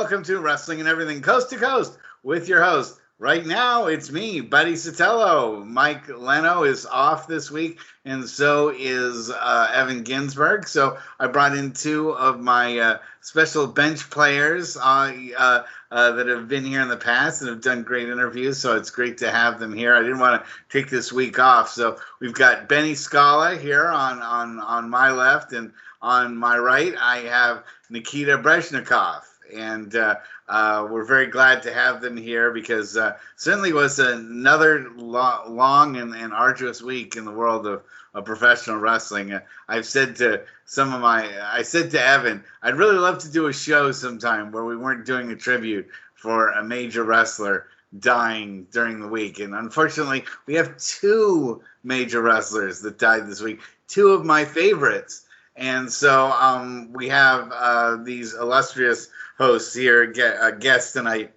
welcome to Wrestling and Everything Coast to Coast with your host. Right now, it's me, Buddy Sotello. Mike Leno is off this week, and so is Evan Ginsberg. So I brought in two of my special bench players that have been here in the past and have done great interviews. So it's great to have them here. I didn't want to take this week off. So we've got Benny Scala here on my left, and on my right, I have Nikita Breznikov. And we're very glad to have them here because certainly was another long and arduous week in the world of professional wrestling. I said to Evan, I'd really love to do a show sometime where we weren't doing a tribute for a major wrestler dying during the week. And unfortunately, we have two major wrestlers that died this week, two of my favorites. And so we have these illustrious hosts here, guests tonight,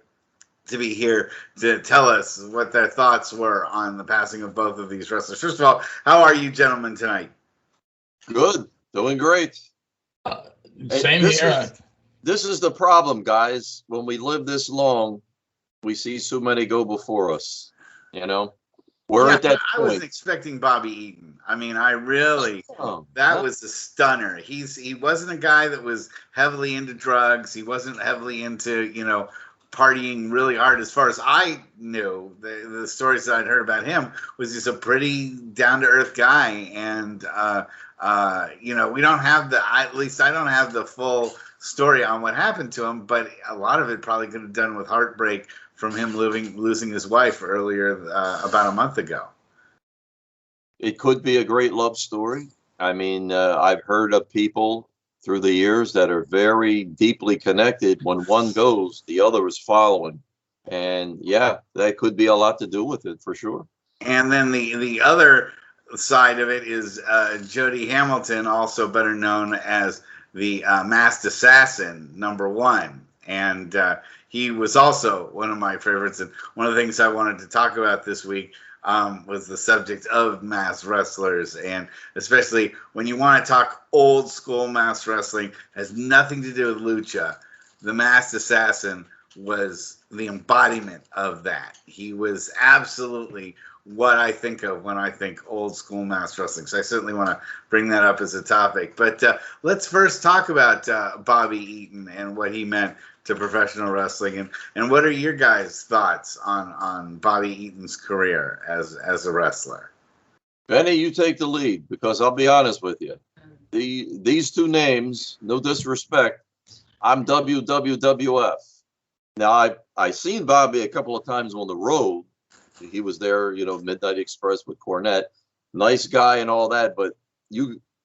to be here to tell us what their thoughts were on the passing of both of these wrestlers. First of all, how are you gentlemen tonight? Good. Doing great. Same here. This is the problem, guys. When we live this long, we see so many go before us, you know? We're at that point. I wasn't expecting Bobby Eaton. I mean, that was a stunner. He wasn't a guy that was heavily into drugs. He wasn't heavily into, partying really hard. As far as I knew, the stories that I'd heard about him was he's a pretty down-to-earth guy. And, we don't have at least I don't have the full story on what happened to him, but a lot of it probably could have done with heartbreak from him losing his wife earlier about a month ago. It could be a great love story. I mean, I've heard of people through the years that are very deeply connected. When one goes, the other is following. And yeah, that could be a lot to do with it for sure. And then the other side of it is Jody Hamilton, also better known as the Masked Assassin, #1. And he was also one of my favorites. And one of the things I wanted to talk about this week was the subject of masked wrestlers. And especially when you want to talk old school masked wrestling, has nothing to do with lucha. The Masked Assassin was the embodiment of that. He was absolutely what I think of when I think old school masked wrestling. So I certainly want to bring that up as a topic. But let's first talk about Bobby Eaton and what he meant to professional wrestling. And what are your guys' thoughts on Bobby Eaton's career as a wrestler? Benny, you take the lead, because I'll be honest with you. These two names, no disrespect, I'm WWF. Now, I seen Bobby a couple of times on the road. He was there, Midnight Express with Cornette. Nice guy and all that, but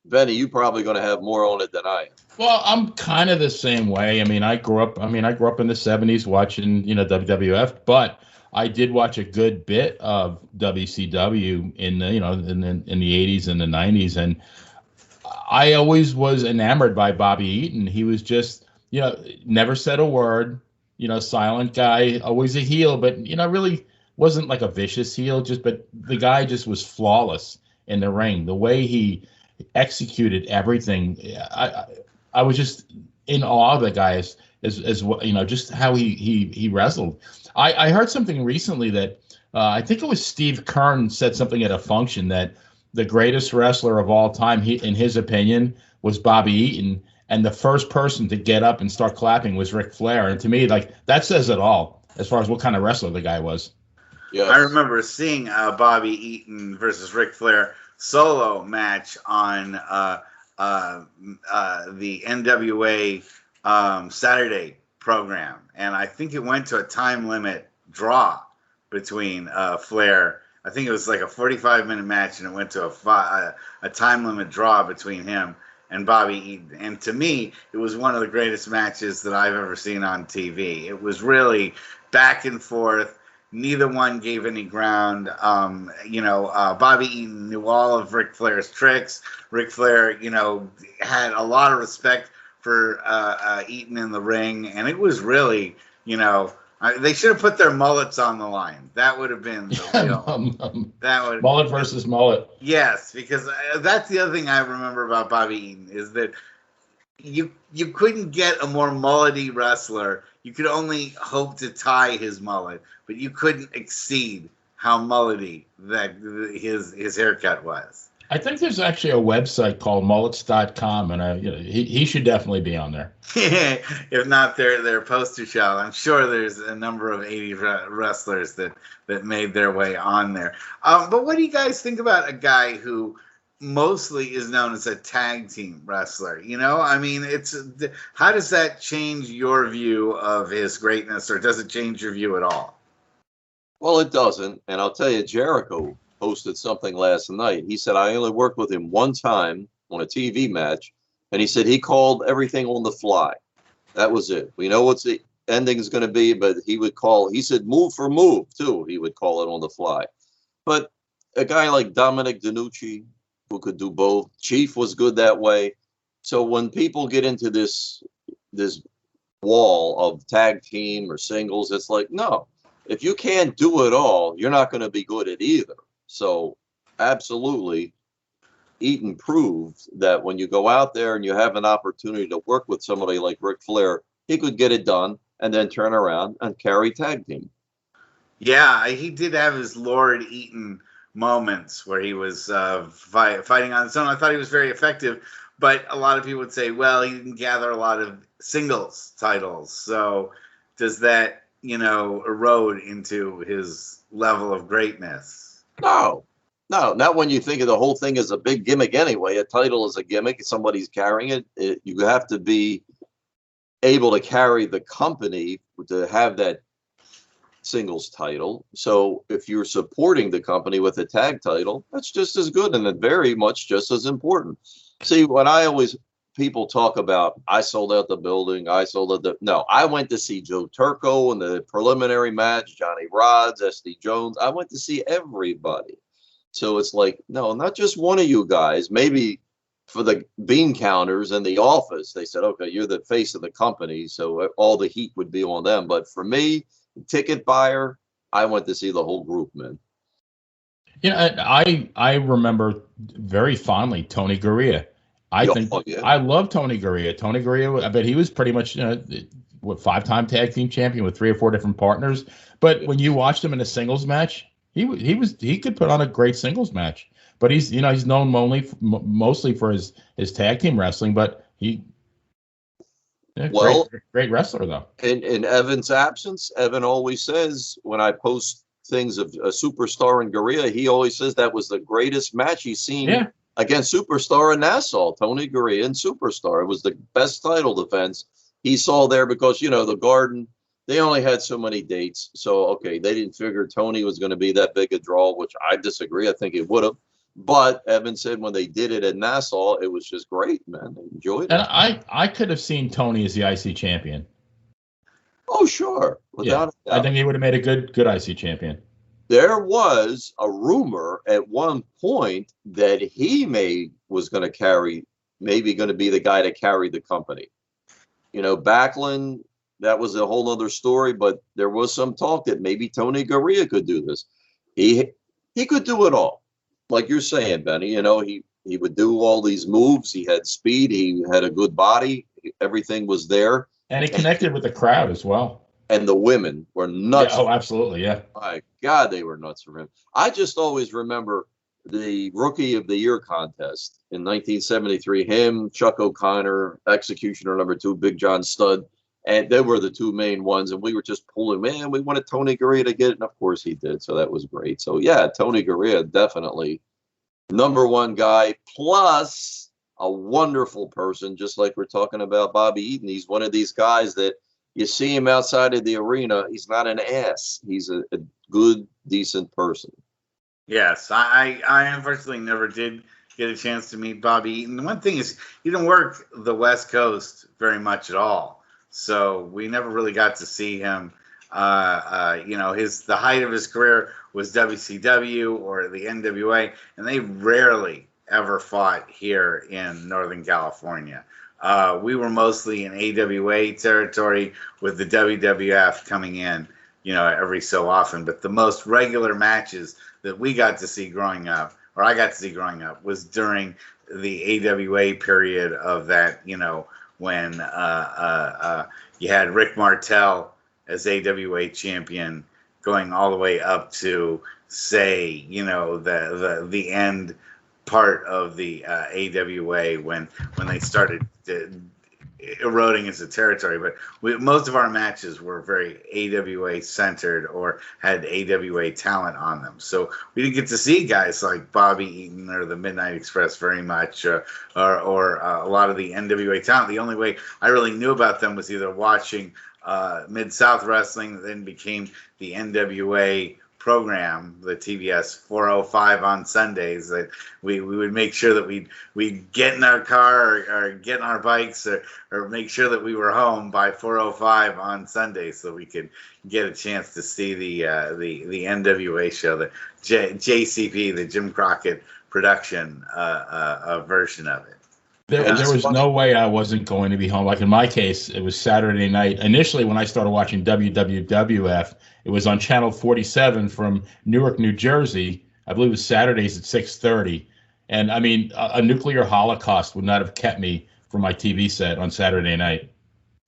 Benny, you probably going to have more on it than I am. Well, I'm kind of the same way. I mean, I grew up in the 70s watching, WWF, but I did watch a good bit of WCW in the 80s and the 90s, and I always was enamored by Bobby Eaton. He was just, never said a word, silent guy, always a heel, but really wasn't like a vicious heel, but the guy just was flawless in the ring. The way he executed everything, I was just in awe of the guy as just how he wrestled. I heard something recently that I think it was Steve Kern said something at a function that the greatest wrestler of all time, in his opinion, was Bobby Eaton, and the first person to get up and start clapping was Ric Flair. And to me, that says it all as far as what kind of wrestler the guy was. Yes. I remember seeing Bobby Eaton versus Ric Flair solo match on the NWA Saturday program, and I think it went to a time limit draw between Flair. I think it was like a 45-minute match, and it went to a time limit draw between him and Bobby Eaton. And to me, it was one of the greatest matches that I've ever seen on TV. It was really back and forth. Neither one gave any ground. Bobby Eaton knew all of Ric Flair's tricks. Ric Flair, had a lot of respect for Eaton in the ring. And it was really, they should have put their mullets on the line. That would have been the real. Mullet versus mullet. Yes, because that's the other thing I remember about Bobby Eaton is that you couldn't get a more mullety wrestler. You could only hope to tie his mullet, but you couldn't exceed how mullety that his haircut was. I think there's actually a website called mullets.com, and he should definitely be on there. If not their poster child, I'm sure there's a number of 80s wrestlers that made their way on there. But what do you guys think about a guy who mostly is known as a tag team wrestler? I mean, how does that change your view of his greatness, or does it change your view at all? Well, it doesn't. And I'll tell you, Jericho posted something last night. He said, I only worked with him one time on a TV match. And he said he called everything on the fly. That was it. We know what the ending is going to be, but he said move for move, too. He would call it on the fly. But a guy like Dominic DeNucci, who could do both, Chief was good that way. So when people get into this wall of tag team or singles, it's like, no. If you can't do it all, you're not going to be good at either. So absolutely, Eaton proved that when you go out there and you have an opportunity to work with somebody like Ric Flair, he could get it done and then turn around and carry tag team. Yeah, he did have his Lord Eaton moments where he was fighting on his own. I thought he was very effective, but a lot of people would say, well, he didn't gather a lot of singles titles. So does that erode into his level of greatness? No, not when you think of the whole thing as a big gimmick anyway. A title is a gimmick. Somebody's carrying it. You have to be able to carry the company to have that singles title. So if you're supporting the company with a tag title, that's just as good and very much just as important. See, people talk about, I sold out the building, no, I went to see Joe Turco in the preliminary match, Johnny Rods, SD Jones. I went to see everybody. So it's like, no, not just one of you guys. Maybe for the bean counters in the office, they said, okay, you're the face of the company, so all the heat would be on them. But for me, ticket buyer, I went to see the whole group, man. I remember very fondly Tony Gurria. I love Tony Gurria. Tony Gurria, I bet he was pretty much five-time tag team champion with 3 or 4 different partners. But when you watched him in a singles match, he could put on a great singles match. But he's known mostly for his tag team wrestling. But great wrestler though. In Evan's absence, Evan always says when I post things of a Superstar and Gurria, he always says that was the greatest match he's seen. Yeah. Against Superstar in Nassau, Tony Gurria and Superstar. It was the best title defense he saw there because, the Garden, they only had so many dates. So, okay, they didn't figure Tony was going to be that big a draw, which I disagree. I think it would have. But Evan said when they did it at Nassau, it was just great, man. I enjoyed it. And I could have seen Tony as the IC champion. Oh, sure. Without a doubt. I think he would have made a good IC champion. There was a rumor at one point that he was going to maybe going to be the guy to carry the company. Backlund, that was a whole other story, but there was some talk that maybe Tony Gurria could do this. He could do it all. Like you're saying, Benny, he would do all these moves. He had speed. He had a good body. Everything was there. And he connected with the crowd as well. And the women were nuts. Yeah, oh, absolutely, yeah. My God, they were nuts for him. I just always remember the Rookie of the Year contest in 1973. Him, Chuck O'Connor, Executioner number 2, Big John Studd, and they were the 2 main ones. And we were just pulling, man, we wanted Tony Gurria to get it, and of course he did. So that was great. So yeah, Tony Gurria, definitely number 1 guy, plus a wonderful person, just like we're talking about Bobby Eaton. He's one of these guys that you see him outside of the arena, he's not an ass. He's a good, decent person. Yes, I unfortunately never did get a chance to meet Bobby Eaton. The one thing is, he didn't work the West Coast very much at all, so we never really got to see him. The height of his career was WCW or the NWA, and they rarely ever fought here in Northern California. We were mostly in AWA territory with the WWF coming in, every so often. But the most regular matches that we got to see growing up, or I got to see growing up, was during the AWA period of that, when you had Rick Martel as AWA champion, going all the way up to, say, the end part of the AWA when they started eroding into territory. But most of our matches were very AWA centered or had AWA talent on them. So we didn't get to see guys like Bobby Eaton or the Midnight Express very much, or a lot of the NWA talent. The only way I really knew about them was either watching Mid-South Wrestling, that then became the NWA program, the TBS 405 on Sundays. That we would make sure that we'd get in our car or get in our bikes or make sure that we were home by 405 on Sundays so we could get a chance to see the NWA show, the JCP, the Jim Crockett production version of it. There was no way I wasn't going to be home. Like in my case, it was Saturday night. Initially, when I started watching WWF, it was on Channel 47 from Newark, New Jersey. I believe it was Saturdays at 6:30. And I mean, a nuclear holocaust would not have kept me from my TV set on Saturday night.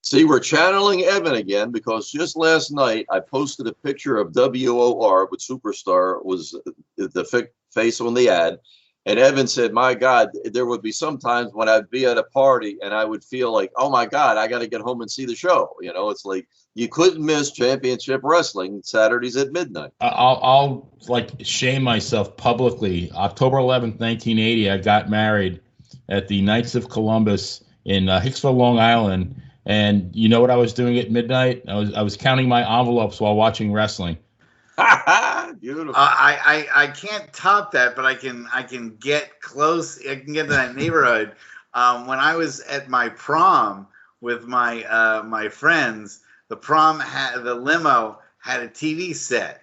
See, we're channeling Evan again, because just last night I posted a picture of WOR with Superstar was the face on the ad. And Evan said, my God, there would be some times when I'd be at a party and I would feel like, oh, my God, I got to get home and see the show. It's like you couldn't miss Championship Wrestling Saturdays at midnight. I'll like shame myself publicly. October 11th, 1980, I got married at the Knights of Columbus in Hicksville, Long Island. And you know what I was doing at midnight? I was counting my envelopes while watching wrestling. Beautiful. I can't top that, but I can get close. I can get to that neighborhood. When I was at my prom with my friends, the limo had a TV set,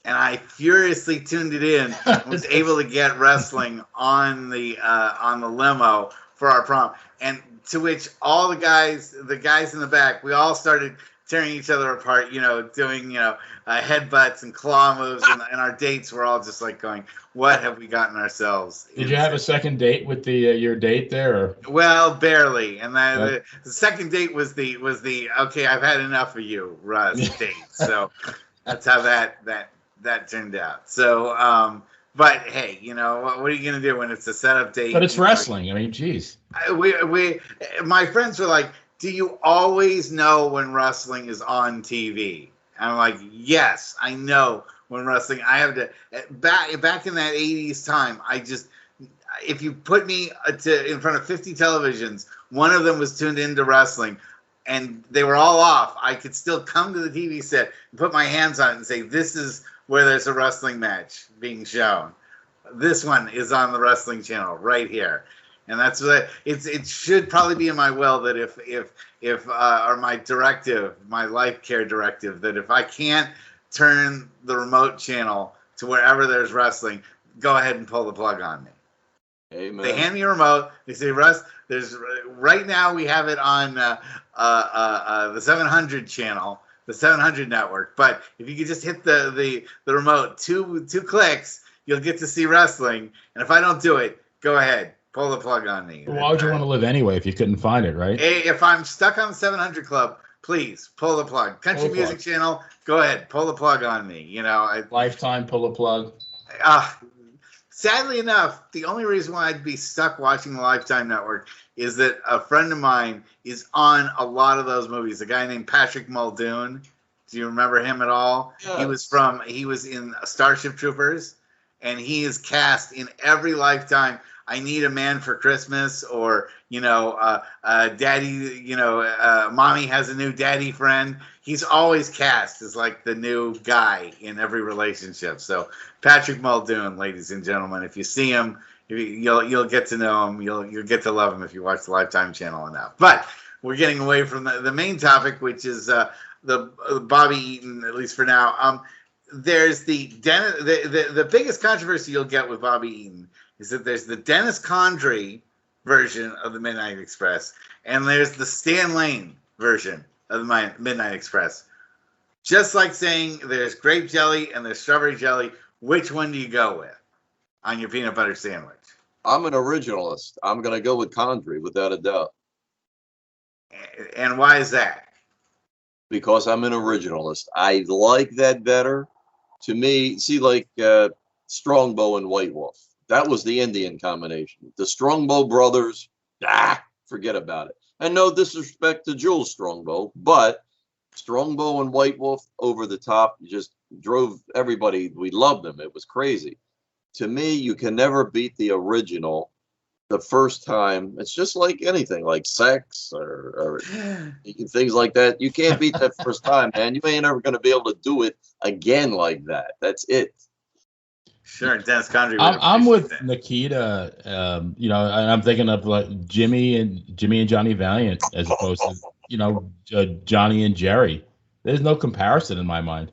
and I furiously tuned it in and was able to get wrestling on the limo for our prom, and to which all the guys in the back, we all started tearing each other apart, doing, headbutts and claw moves, and our dates were all just like going, what have we gotten ourselves into? Did you have a second date with your date there? Or? Well, barely. And the second date was the okay, I've had enough of you, Russ date. So that's how that turned out. So, but hey, what are you gonna do when it's a setup date? But it's wrestling. I mean, geez. My friends were like, do you always know when wrestling is on TV? And I'm like, yes, I know when wrestling. I have to back in that 80s time. If you put me in front of 50 televisions, one of them was tuned into wrestling, and they were all off. I could still come to the TV set and put my hands on it and say, this is where there's a wrestling match being shown. This one is on the wrestling channel right here. And that's what it should probably be in my will that if or my directive, my life care directive, that if I can't turn the remote channel to wherever there's wrestling, go ahead and pull the plug on me. Amen. They hand me a remote. They say, Russ, right now we have it on the 700 channel, the 700 network. But if you could just hit the remote two clicks, you'll get to see wrestling. And if I don't do it, go ahead. Pull the plug on me. Why would you want to live anyway if you couldn't find it, right? If I'm stuck on the 700 Club, please pull the plug. Country Music Channel, go ahead, pull the plug on me. Lifetime, pull the plug. Sadly enough, the only reason why I'd be stuck watching the Lifetime Network is that a friend of mine is on a lot of those movies. A guy named Patrick Muldoon. Do you remember him at all? Yes. He was in Starship Troopers, and he is cast in every Lifetime. I Need a Man for Christmas, or Daddy, Mommy Has a New Daddy Friend. He's always cast as like the new guy in every relationship. So Patrick Muldoon, ladies and gentlemen, if you see him, you'll get to know him. You'll get to love him if you watch the Lifetime channel enough. But we're getting away from the main topic, which is the Bobby Eaton, at least for now. There's the biggest controversy you'll get with Bobby Eaton is that there's the Dennis Condrey version of the Midnight Express, and there's the Stan Lane version of the Midnight Express. Just like saying there's grape jelly and there's strawberry jelly, which one do you go with on your peanut butter sandwich? I'm an originalist. I'm going to go with Condrey, without a doubt. And why is that? Because I'm an originalist. I like that better. To me, see, like Strongbow and White Wolf. That was the Indian combination. The Strongbow brothers, forget about it. And no disrespect to Jules Strongbow, but Strongbow and White Wolf over the top just drove everybody. We loved them. It was crazy. To me, you can never beat the original the first time. It's just like anything, like sex or things like that. You can't beat that first time, man. You ain't ever going to be able to do it again like that. That's it. Sure, Dennis Condrey. I'm with that. Nikita. And I'm thinking of like Jimmy and Johnny Valiant as opposed to Johnny and Jerry. There's no comparison in my mind.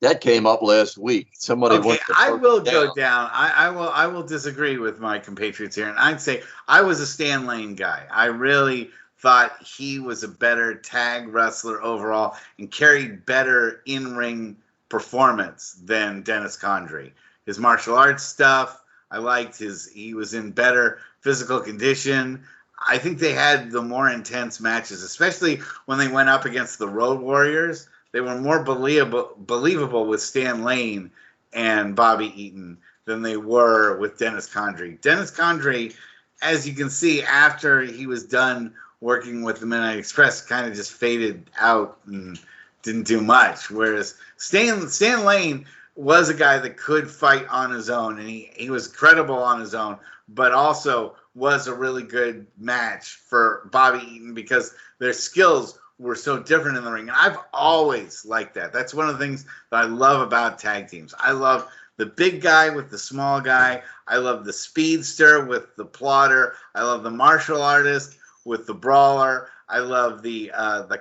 That came up last week. Somebody. Okay, I will go down. I will disagree with my compatriots here, and I'd say I was a Stan Lane guy. I really thought he was a better tag wrestler overall and carried better in-ring performance than Dennis Condrey. His martial arts stuff, I liked he was in better physical condition. I think they had the more intense matches, especially when they went up against the Road Warriors. They were more believable with Stan Lane and Bobby Eaton than they were with Dennis Condrey. Dennis Condrey, as you can see, after he was done working with the Midnight Express, kind of just faded out and didn't do much. Whereas Stan Lane was a guy that could fight on his own, and he was credible on his own, but also was a really good match for Bobby Eaton because their skills were so different in the ring. And I've always liked that. That's one of the things that I love about tag teams. I love the big guy with the small guy. I love the speedster with the plotter. I love the martial artist with the brawler. I love the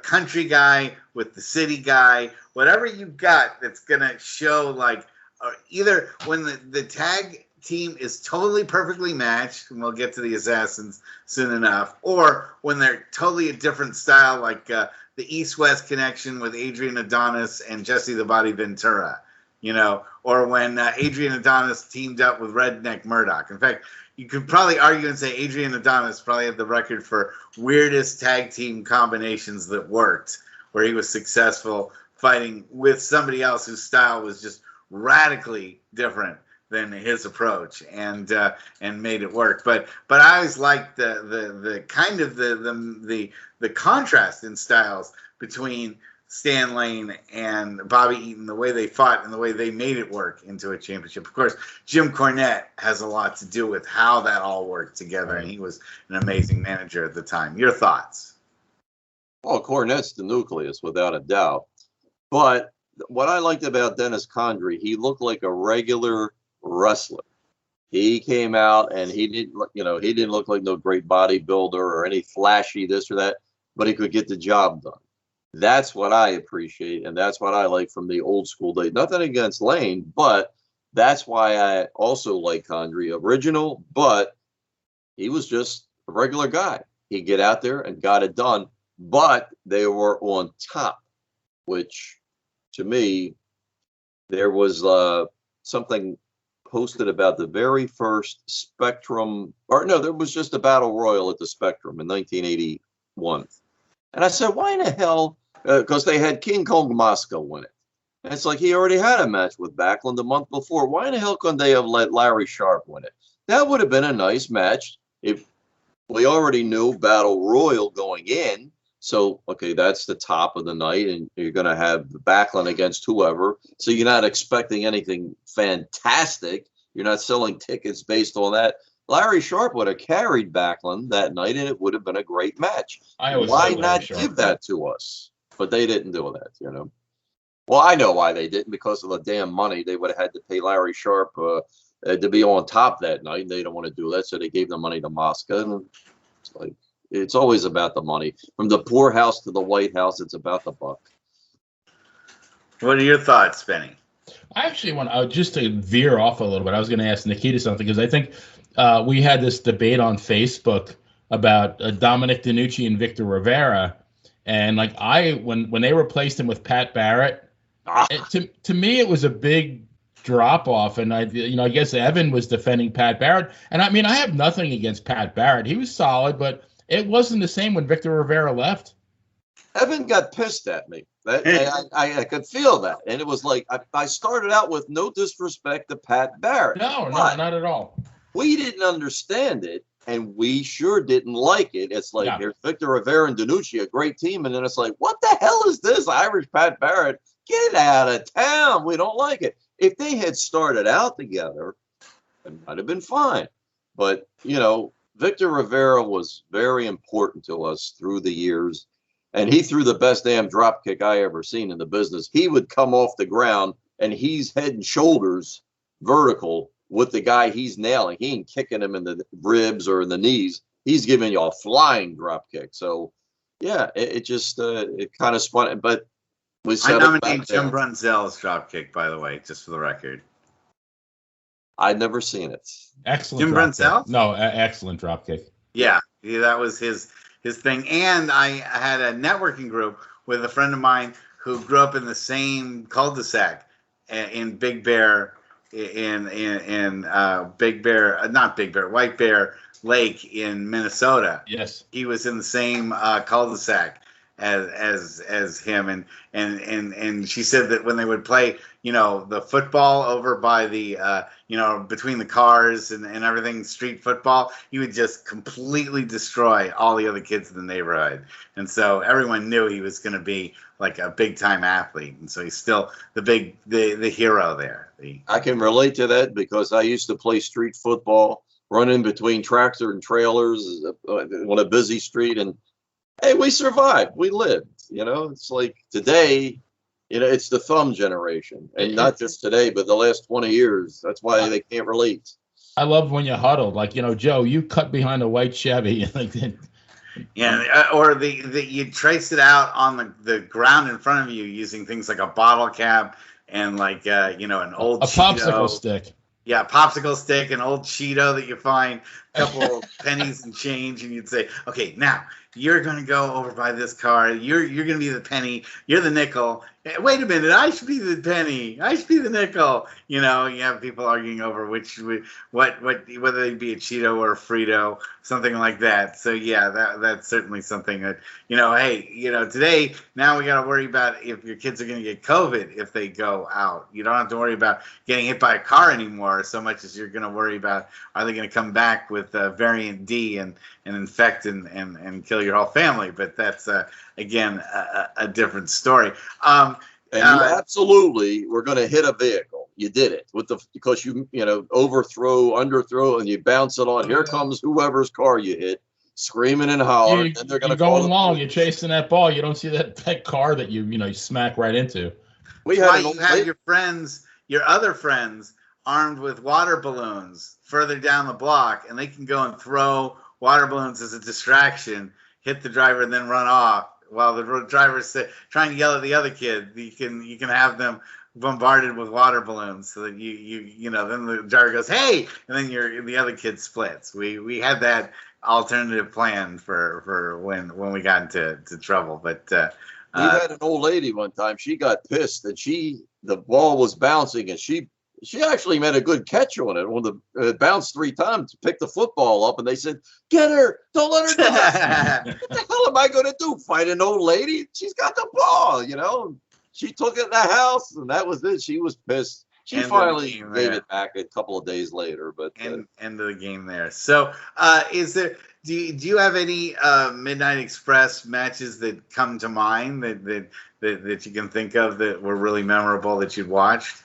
country guy with the city guy. Whatever you got that's going to show like either when the tag team is totally perfectly matched, and we'll get to the Assassins soon enough, or when they're totally a different style, like the East-West connection with Adrian Adonis and Jesse the Body Ventura, or when Adrian Adonis teamed up with Redneck Murdoch. In fact, you could probably argue and say Adrian Adonis probably had the record for weirdest tag team combinations that worked, where he was successful fighting with somebody else whose style was just radically different than his approach, and made it work. But I always liked the kind of the contrast in styles between Stan Lane and Bobby Eaton, the way they fought and the way they made it work into a championship. Of course, Jim Cornette has a lot to do with how that all worked together, and he was an amazing manager at the time. Your thoughts? Well, Cornette's the nucleus, without a doubt. But what I liked about Dennis Condrey, he looked like a regular wrestler. He came out and he didn't look like no great bodybuilder or any flashy this or that, but he could get the job done. That's what I appreciate, and that's what I like from the old school days. Nothing against Lane, but that's why I also like Condrey. Original, but he was just a regular guy. He'd get out there and got it done, but they were on top, which to me, there was something posted about the very first Spectrum, or no, there was just a Battle Royal at the Spectrum in 1981. And I said, why in the hell? Because they had King Kong Moscow win it. And it's like he already had a match with Backlund the month before. Why in the hell couldn't they have let Larry Sharp win it? That would have been a nice match if we already knew Battle Royal going in. So, okay, that's the top of the night, and you're going to have Backlund against whoever. So you're not expecting anything fantastic. You're not selling tickets based on that. Larry Sharp would have carried Backlund that night, and it would have been a great match. Why not give that to us? But they didn't do that, Well, I know why they didn't, because of the damn money. They would have had to pay Larry Sharp to be on top that night, and they don't want to do that, so they gave the money to Moscow. And it's like, it's always about the money. From the poorhouse to the White House, it's about the buck. What are your thoughts, Benny? I actually want just to veer off a little bit. I was going to ask Nikita something, because I think we had this debate on Facebook about Dominic DeNucci and Victor Rivera, and like when they replaced him with Pat Barrett, to me it was a big drop off, and I guess Evan was defending Pat Barrett, and I mean I have nothing against Pat Barrett. He was solid, but It wasn't the same when Victor Rivera left. Evan got pissed at me. I could feel that. And it was like, I started out with no disrespect to Pat Barrett. No, not at all. We didn't understand it, and we sure didn't like it. It's like, here's Victor Rivera and Danucci, a great team. And then it's like, what the hell is this? Irish Pat Barrett, get out of town. We don't like it. If they had started out together, it might have been fine. But, Victor Rivera was very important to us through the years. And he threw the best damn drop kick I ever seen in the business. He would come off the ground, and he's head and shoulders vertical with the guy he's nailing. He ain't kicking him in the ribs or in the knees. He's giving you a flying drop kick. So, yeah, it just it kind of spun. But I nominate Jim Brunzell's drop kick, by the way, just for the record. I'd never seen it. Excellent. Jim Brunzell? No, excellent drop kick. Yeah, that was his thing. And I had a networking group with a friend of mine who grew up in the same cul-de-sac in Big Bear, White Bear Lake in Minnesota. Yes, he was in the same cul-de-sac as him, and she said that when they would play, the football over by the between the cars and everything, street football, he would just completely destroy all the other kids in the neighborhood. And so everyone knew he was going to be like a big time athlete, and so he's still the hero there. I can relate to that because I used to play street football, running between tractor and trailers on a busy street, and hey, we survived. We lived. It's like today, it's the thumb generation, and not just today, but the last 20 years. That's why they can't relate. I love when you huddled, like, Joe, you cut behind a white Chevy. Yeah, or you trace it out on the ground in front of you using things like a bottle cap and like an old popsicle stick. Yeah, popsicle stick, an old Cheeto that you find, a couple of pennies and change, and you'd say, okay, now you're going to go over by this car. You're going to be the penny. You're the nickel. Wait a minute, I should be the penny. I should be the nickel. You have people arguing over whether they be a Cheeto or a Frito, something like that. So yeah, that's certainly something that today now we got to worry about if your kids are going to get COVID if they go out. You don't have to worry about getting hit by a car anymore so much as you're going to worry about are they going to come back with variant D and infect and kill your whole family. But that's again a different story. And you absolutely were going to hit a vehicle. You did it because you overthrow, underthrow, and you bounce it on. Here comes whoever's car you hit, screaming and hollering. And they're going to go along. You're chasing that ball. You don't see that car that you smack right into. You have your other friends, armed with water balloons further down the block, and they can go and throw water balloons as a distraction, hit the driver, and then run off. While the driver's trying to yell at the other kid, you can have them bombarded with water balloons, so that then the driver goes, hey, and then the other kid splits. We had that alternative plan for when we got into trouble. But we had an old lady one time. She got pissed, and the ball was bouncing, and she actually made a good catch on it. When it bounced 3 times to pick the football up, and they said, get her, don't let her do that. What the hell am I going to do? Fight an old lady? She's got the ball, She took it in the house, and that was it. She was pissed. She finally gave it back a couple of days later. But end of the game there. So do you have any Midnight Express matches that come to mind that you can think of that were really memorable that you'd watched?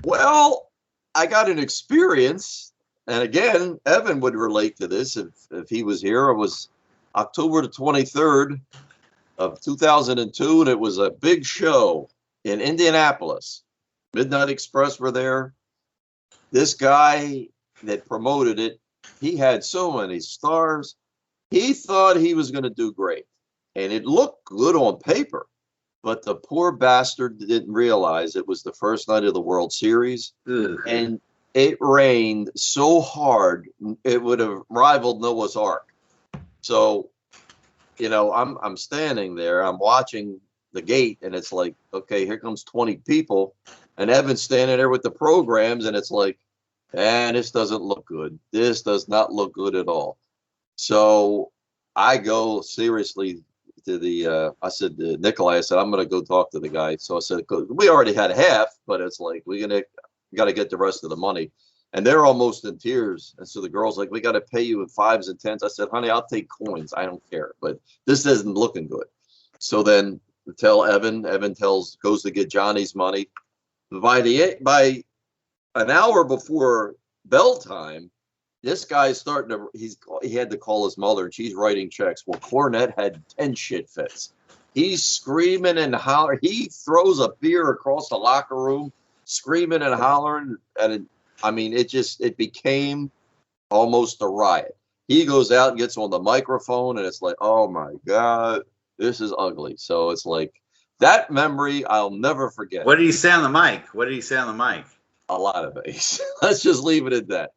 Well, I got an experience, and again, Evan would relate to this if he was here. It was October the 23rd of 2002, and it was a big show in Indianapolis. Midnight Express were there. This guy that promoted it, he had so many stars. He thought he was going to do great, and it looked good on paper. But the poor bastard didn't realize it was the first night of the World Series. Ugh. And it rained so hard, it would have rivaled Noah's Ark. So, I'm standing there, I'm watching the gate, and it's like, okay, here comes 20 people. And Evan's standing there with the programs, and it's like, this doesn't look good. This does not look good at all. So I go seriously to the, I said to Nikolai, I said, I'm going to go talk to the guy. So I said, we already had half, but it's like, we got to get the rest of the money. And they're almost in tears. And so the girl's like, we got to pay you in 5s and 10s. I said, honey, I'll take coins. I don't care. But this isn't looking good. So then tell Evan. Evan goes to get Johnny's money. By an hour before bell time, this guy's he had to call his mother, and she's writing checks. Well, Cornette had 10 shit fits. He's screaming and hollering. He throws a beer across the locker room, screaming and hollering. And it became almost a riot. He goes out and gets on the microphone, and it's like, oh my God, this is ugly. So it's like, that memory I'll never forget. What did he say on the mic? A lot of it. Let's just leave it at that.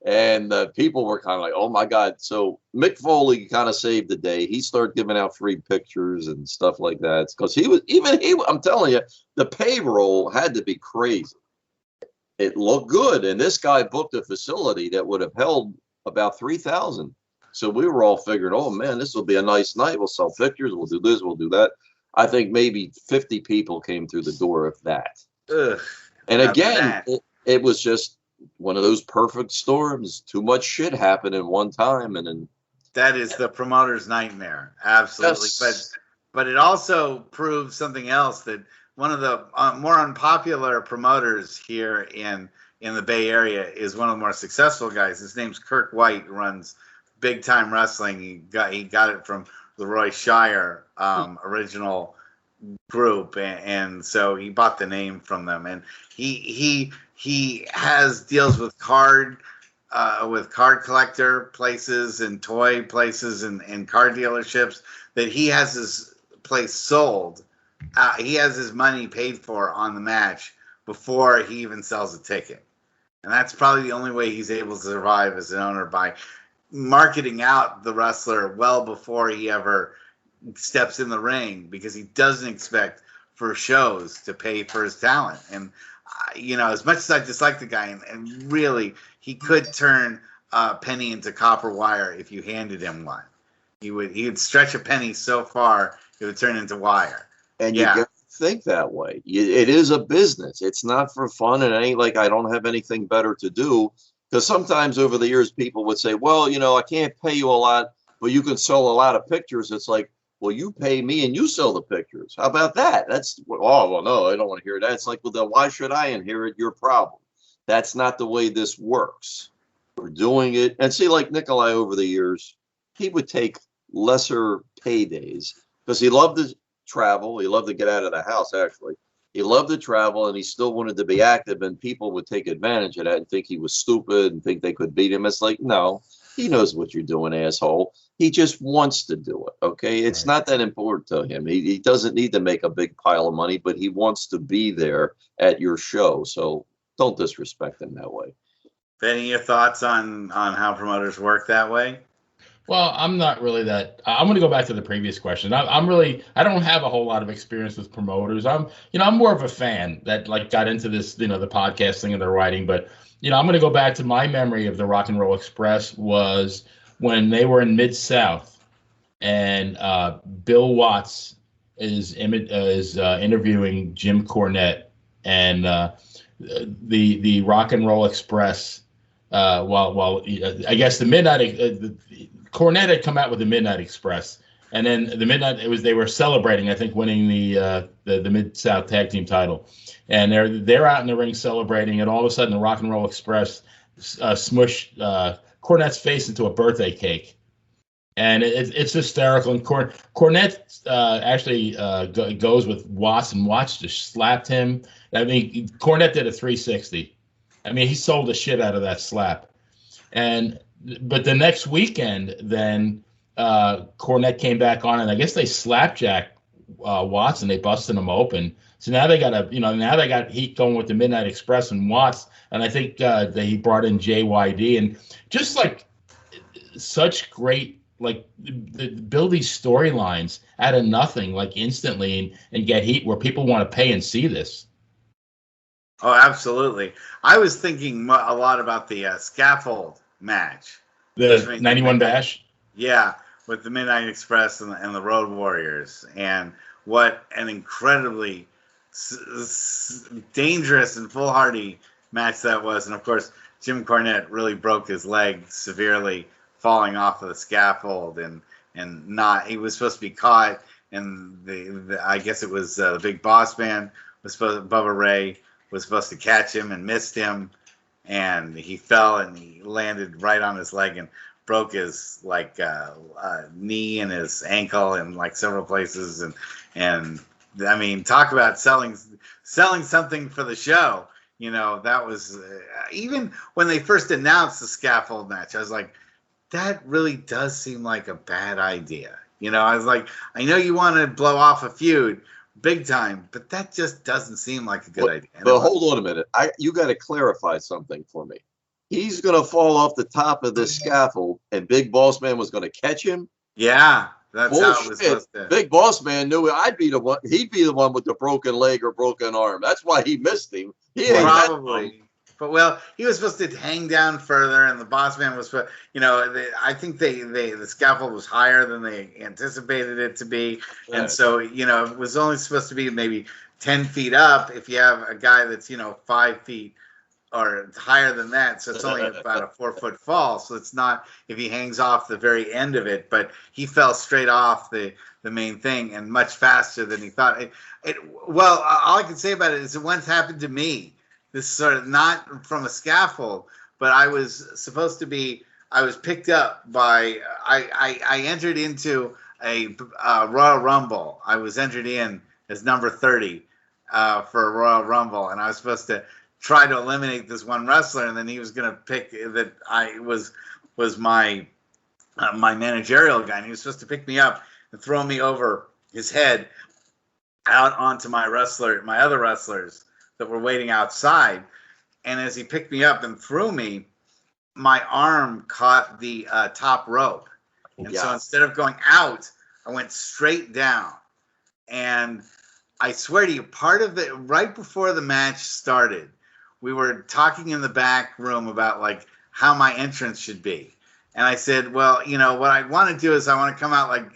And people were kind of like, oh, my God. So Mick Foley kind of saved the day. He started giving out free pictures and stuff like that. Because I'm telling you, the payroll had to be crazy. It looked good. And this guy booked a facility that would have held about 3,000. So we were all figuring, oh, man, this will be a nice night. We'll sell pictures. We'll do this. We'll do that. I think maybe 50 people came through the door, if that. Ugh, and again, it was just one of those perfect storms. Too much shit happened in one time, and then that is the promoter's nightmare. Absolutely. Yes. But it also proves something else, that one of the more unpopular promoters here in the Bay Area is one of the more successful guys. His name's Kirk White, runs Big Time Wrestling. He got it from the Roy Shire original group, and so he bought the name from them. And he has deals with card collector places and toy places and car dealerships that he has his place sold. He has his money paid for on the match before he even sells a ticket. And that's probably the only way he's able to survive as an owner, by marketing out the wrestler well before he ever steps in the ring, because he doesn't expect for shows to pay for his talent. And as much as I dislike the guy, and really he could turn a penny into copper wire if you handed him one. He would stretch a penny so far it would turn into wire. And you get to think that way. It is a business. It's not for fun, and it ain't like I don't have anything better to do. Because sometimes over the years people would say, well, I can't pay you a lot, but you can sell a lot of pictures. It's like, well, you pay me and you sell the pictures. How about that? Well, no, I don't want to hear that. It's like, well, then why should I inherit your problem? That's not the way this works. We're doing it. And see, like Nikolai over the years, he would take lesser paydays because he loved to travel. He loved to get out of the house, actually. He loved to travel, and he still wanted to be active, and people would take advantage of that and think he was stupid and think they could beat him. It's like, no, he knows what you're doing, asshole. He just wants to do it, okay? It's not that important to him. He doesn't need to make a big pile of money, but he wants to be there at your show, so don't disrespect him that way. Benny, your thoughts on how promoters work that way? Well, I'm not really that. I'm going to go back to the previous question. I don't have a whole lot of experience with promoters. I'm more of a fan that got into this, the podcast thing and the writing. But, I'm going to go back to my memory of the Rock and Roll Express was when they were in Mid-South, and Bill Watts is interviewing Jim Cornette, and the Rock and Roll Express. While I guess the Midnight. Cornette had come out with the Midnight Express, and then the Midnight they were celebrating, I think, winning the Mid-South Tag Team title, and they're out in the ring celebrating, and all of a sudden the Rock and Roll Express smushed Cornette's face into a birthday cake, and it's hysterical. And Cornette actually goes with Watts, and Watts just slapped him. I mean, Cornette did a 360. I mean, he sold the shit out of that slap, But the next weekend, then Cornette came back on, and I guess they slapjacked Watts, and they busted him open. So now they got heat going with the Midnight Express and Watts, and I think he brought in JYD, and just such great build these storylines out of nothing instantly and get heat where people want to pay and see this. Oh, absolutely. I was thinking a lot about the scaffold match. The 91 Bash? Yeah, with the Midnight Express and the Road Warriors, and what an incredibly dangerous and foolhardy match that was. And of course, Jim Cornette really broke his leg severely, falling off of the scaffold, and not he was supposed to be caught, and the I guess it was the Big Boss Man was supposed Bubba Ray was supposed to catch him and missed him, and he fell and he landed right on his leg and broke his knee and his ankle and like several places, and I mean, talk about selling something for the show. You know, that was even when they first announced the scaffold match, I was like, that really does seem like a bad idea. You know, I was like, I know you want to blow off a feud big time, but that just doesn't seem like a good idea. But hold on a minute. You got to clarify something for me. He's going to fall off the top of this scaffold, and Big Boss Man was going to catch him? Yeah, that's how it was supposed to. Big Boss Man knew I'd be the one. He'd be the one with the broken leg or broken arm. That's why he missed him. He ain't probably. But well, he was supposed to hang down further, and the Boss Man was, you know, I think the scaffold was higher than they anticipated it to be, right. And so you know it was only supposed to be maybe 10 feet up if you have a guy that's 5 feet or higher than that, so it's only about a 4-foot fall. So it's not if he hangs off the very end of it, but he fell straight off the main thing and much faster than he thought. Well, all I can say about it is it once happened to me. This sort of not from a scaffold, but I was picked up by, I entered into a Royal Rumble. I was entered in as number 30 for a Royal Rumble, and I was supposed to try to eliminate this one wrestler, and then he was going to pick that I was my managerial guy, and he was supposed to pick me up and throw me over his head out onto my other wrestlers that were waiting outside. And as he picked me up and threw me, my arm caught the top rope. And so instead of going out, I went straight down. And I swear to you, part of it, right before the match started, we were talking in the back room about like how my entrance should be. And I said, well, what I want to do is I want to come out like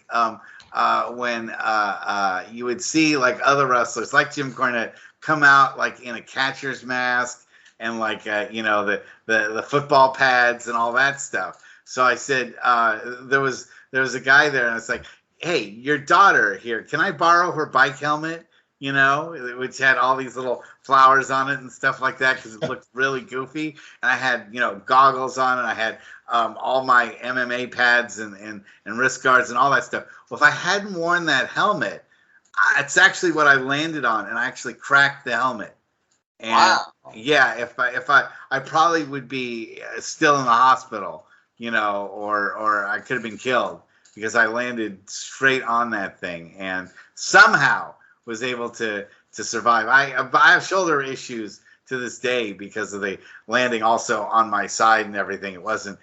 when you would see like other wrestlers like Jim Cornette come out like in a catcher's mask and like the football pads and all that stuff. So I said there was a guy there, and it's like, hey, your daughter here, can I borrow her bike helmet? Which had all these little flowers on it and stuff like that because it looked really goofy. And I had goggles on, and I had all my MMA pads and wrist guards and all that stuff. Well, if I hadn't worn that helmet, it's actually what I landed on, and I actually cracked the helmet. And wow. Yeah, if I probably would be still in the hospital, or I could have been killed because I landed straight on that thing and somehow was able to survive. I have shoulder issues to this day because of the landing also on my side and everything. It wasn't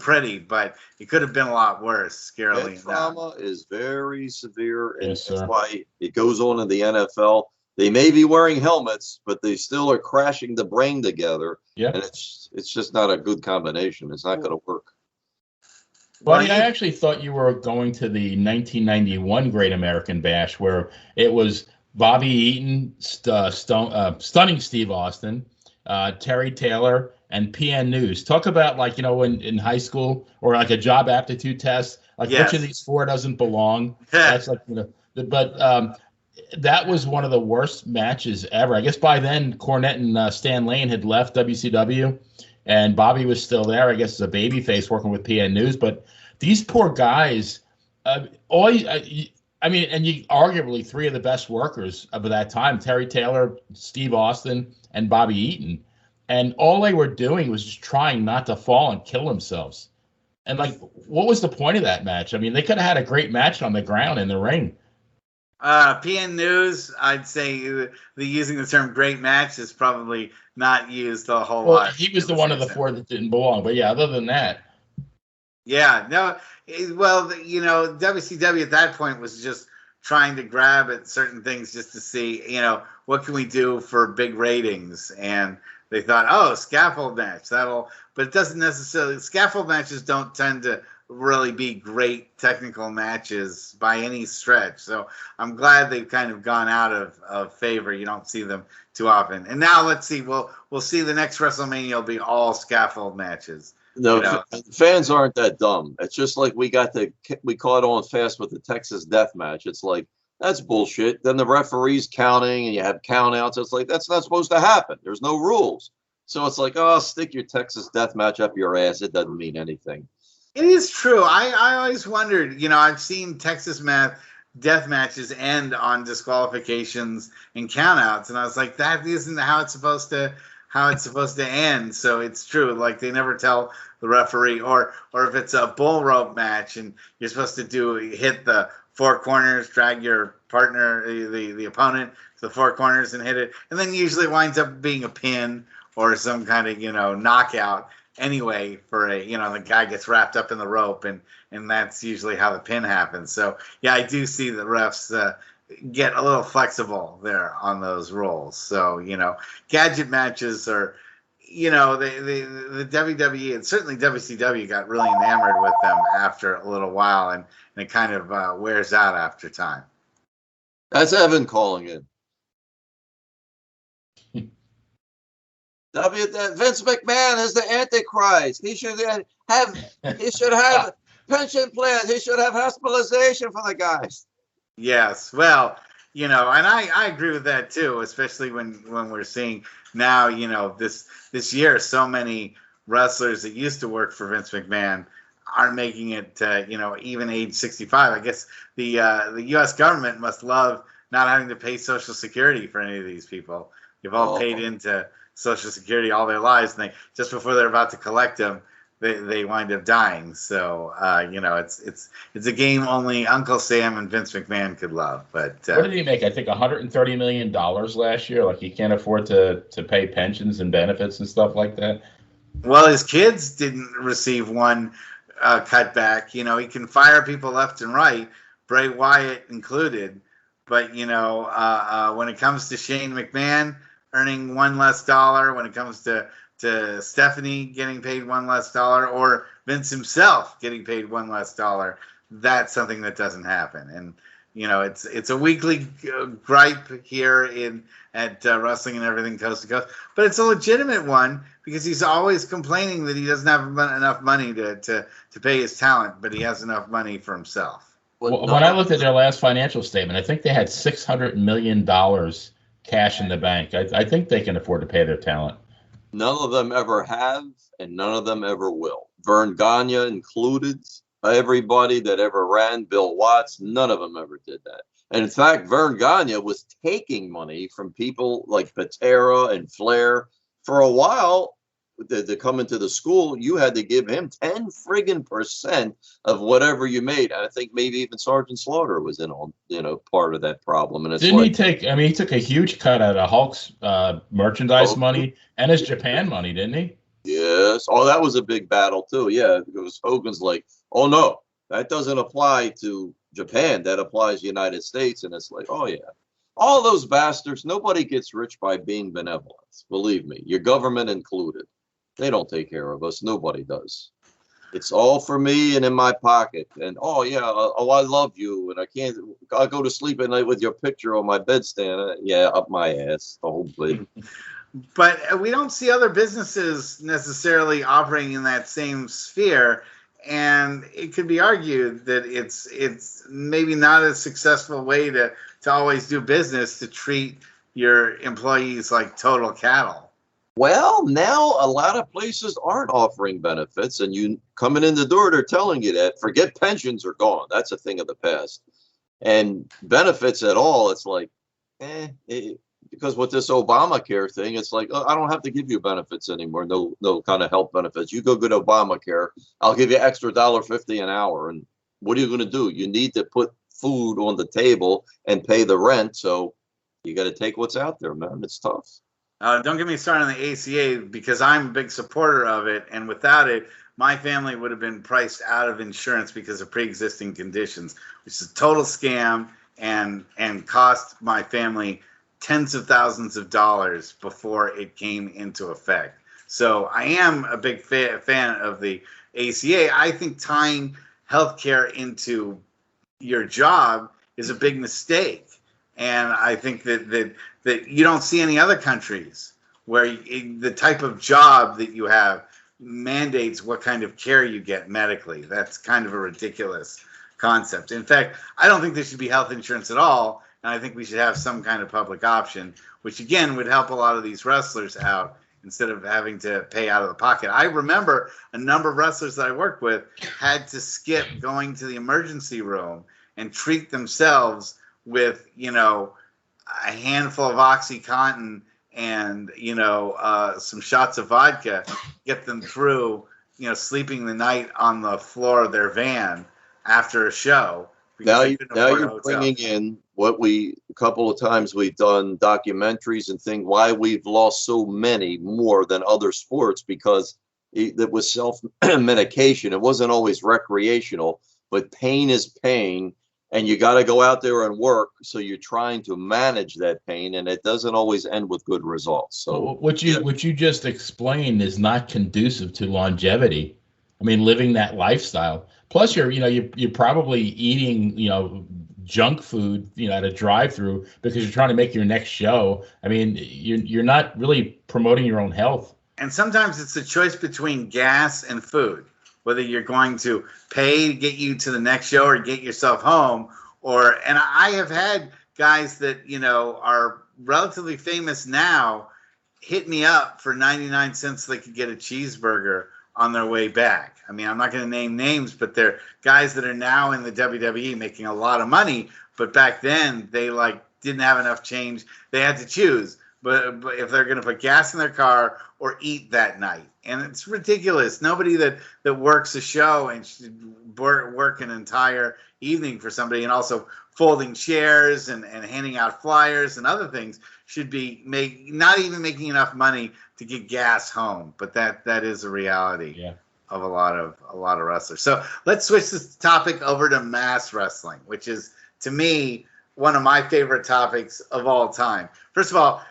pretty, but it could have been a lot worse, scarily enough. Trauma is very severe, and that's why it goes on in the NFL. They may be wearing helmets, but they still are crashing the brain together. Yeah, and it's just not a good combination. It's not going to work. Buddy, I actually thought you were going to the 1991 Great American Bash, where it was Bobby Eaton, stunning Steve Austin, Terry Taylor, and PN News. Talk about in high school or like a job aptitude test, which of these four doesn't belong. That's but that was one of the worst matches ever. I guess by then Cornette and Stan Lane had left WCW. And Bobby was still there, I guess, as a babyface working with PN News. But these poor guys, arguably three of the best workers of that time, Terry Taylor, Steve Austin, and Bobby Eaton. And all they were doing was just trying not to fall and kill themselves. And, what was the point of that match? I mean, they could have had a great match on the ground in the ring. PN News, I'd say using the term great match is probably not used a whole lot. He was the one of the four that didn't belong. But, yeah, other than that. Yeah, no. Well, WCW at that point was just trying to grab at certain things just to see, what can we do for big ratings? And they thought, scaffold match. But it doesn't necessarily – scaffold matches don't tend to really be great technical matches by any stretch. So I'm glad they've kind of gone out of favor. You don't see them too often. And now let's see. We'll see the next WrestleMania will be all scaffold matches. No, You know? fans aren't that dumb. It's just like we caught on fast with the Texas Death Match. It's like, that's bullshit. Then the referee's counting and you have count outs. It's like, that's not supposed to happen. There's no rules. So it's like, oh, stick your Texas Death Match up your ass. It doesn't mean anything. It is true. I always wondered, I've seen Texas death matches end on disqualifications and countouts, and I was like, that isn't how it's supposed to end. So it's true. Like they never tell the referee, or if it's a bull rope match and you're supposed to hit the four corners, drag your partner, the opponent to the four corners and hit it, and then usually it winds up being a pin or some kind of knockout. Anyway, for the guy gets wrapped up in the rope, and that's usually how the pin happens. So yeah, I do see the refs get a little flexible there on those rules. So gadget matches are, the WWE and certainly WCW got really enamored with them after a little while, and it kind of wears out after time. That's Evan calling in. Vince McMahon is the Antichrist. He should have pension plans. He should have hospitalization for the guys. Yes, well, and I agree with that too, especially when we're seeing now, this year, so many wrestlers that used to work for Vince McMahon aren't making it, even age 65. I guess the U.S. government must love not having to pay Social Security for any of these people. They've all paid into Social Security all their lives, and just before they're about to collect them, they wind up dying. So it's a game only Uncle Sam and Vince McMahon could love. But what did he make? I think $130 million last year. Like he can't afford to pay pensions and benefits and stuff like that. Well, his kids didn't receive one cutback. He can fire people left and right, Bray Wyatt included. But when it comes to Shane McMahon earning $1 less, when it comes to Stephanie getting paid $1 less, or Vince himself getting paid $1 less, that's something that doesn't happen. And it's a weekly gripe here at Wrestling and Everything Coast to Coast, but it's a legitimate one because he's always complaining that he doesn't have enough money to pay his talent, but he has enough money for himself. Well, when I looked at their last financial statement, I think they had $600 million cash in the bank. I think they can afford to pay their talent. None of them ever have, and none of them ever will. Vern Gagne included. Everybody that ever ran, Bill Watts, none of them ever did that. And in fact, Vern Gagne was taking money from people like Patera and Flair. For a while, to come into the school, you had to give him 10% of whatever you made. I think maybe even Sergeant Slaughter was in on, part of that problem. And it's he took a huge cut out of Hulk's merchandise money and his Japan money, didn't he? Yes. Oh, that was a big battle too. Yeah, because Hogan's like, oh no, that doesn't apply to Japan. That applies to the United States. And it's like, oh yeah. All those bastards, nobody gets rich by being benevolent. Believe me, your government included. They don't take care of us. Nobody does. It's all for me and in my pocket. And oh yeah, I love you, and I'll go to sleep at night with your picture on my bedstand. Yeah, up my ass, the whole thing. But we don't see other businesses necessarily operating in that same sphere, and it could be argued that it's maybe not a successful way to always do business, to treat your employees like total cattle. Well, now a lot of places aren't offering benefits, and you coming in the door, they're telling you that. Forget pensions are gone. That's a thing of the past. And benefits at all, it's like, because with this Obamacare thing, it's like, I don't have to give you benefits anymore. No kind of health benefits. You go get Obamacare, I'll give you extra $1.50 an hour. And what are you going to do? You need to put food on the table and pay the rent. So you got to take what's out there, man. It's tough. Don't get me started on the ACA, because I'm a big supporter of it. And without it, my family would have been priced out of insurance because of pre-existing conditions, which is a total scam and cost my family tens of thousands of dollars before it came into effect. So I am a big fan of the ACA. I think tying healthcare into your job is a big mistake, and I think that you don't see any other countries where the type of job that you have mandates what kind of care you get medically. That's kind of a ridiculous concept. In fact, I don't think there should be health insurance at all, and I think we should have some kind of public option, which again would help a lot of these wrestlers out instead of having to pay out of the pocket. I remember a number of wrestlers that I worked with had to skip going to the emergency room and treat themselves with, a handful of OxyContin and, some shots of vodka, get them through, sleeping the night on the floor of their van after a show. Now you're bringing in what a couple of times we've done documentaries and things, why we've lost so many more than other sports, because it was self-medication. It wasn't always recreational, but pain is pain, and you got to go out there and work. So you're trying to manage that pain, and it doesn't always end with good results. So what you just explained is not conducive to longevity. I mean, living that lifestyle. Plus, you're probably eating, junk food, at a drive-through because you're trying to make your next show. I mean, you're not really promoting your own health. And sometimes it's a choice between gas and food, whether you're going to pay to get you to the next show or get yourself home. And I have had guys that, are relatively famous now hit me up for 99 cents so they could get a cheeseburger on their way back. I mean, I'm not going to name names, but they're guys that are now in the WWE making a lot of money. But back then, they didn't have enough change. They had to choose. But if they're going to put gas in their car or eat that night, and it's ridiculous. Nobody that works a show and should work an entire evening for somebody, and also folding chairs and handing out flyers and other things, should be not even making enough money to get gas home. But that is a reality of a lot of wrestlers. So let's switch this topic over to mass wrestling, which is, to me, one of my favorite topics of all time. First of all,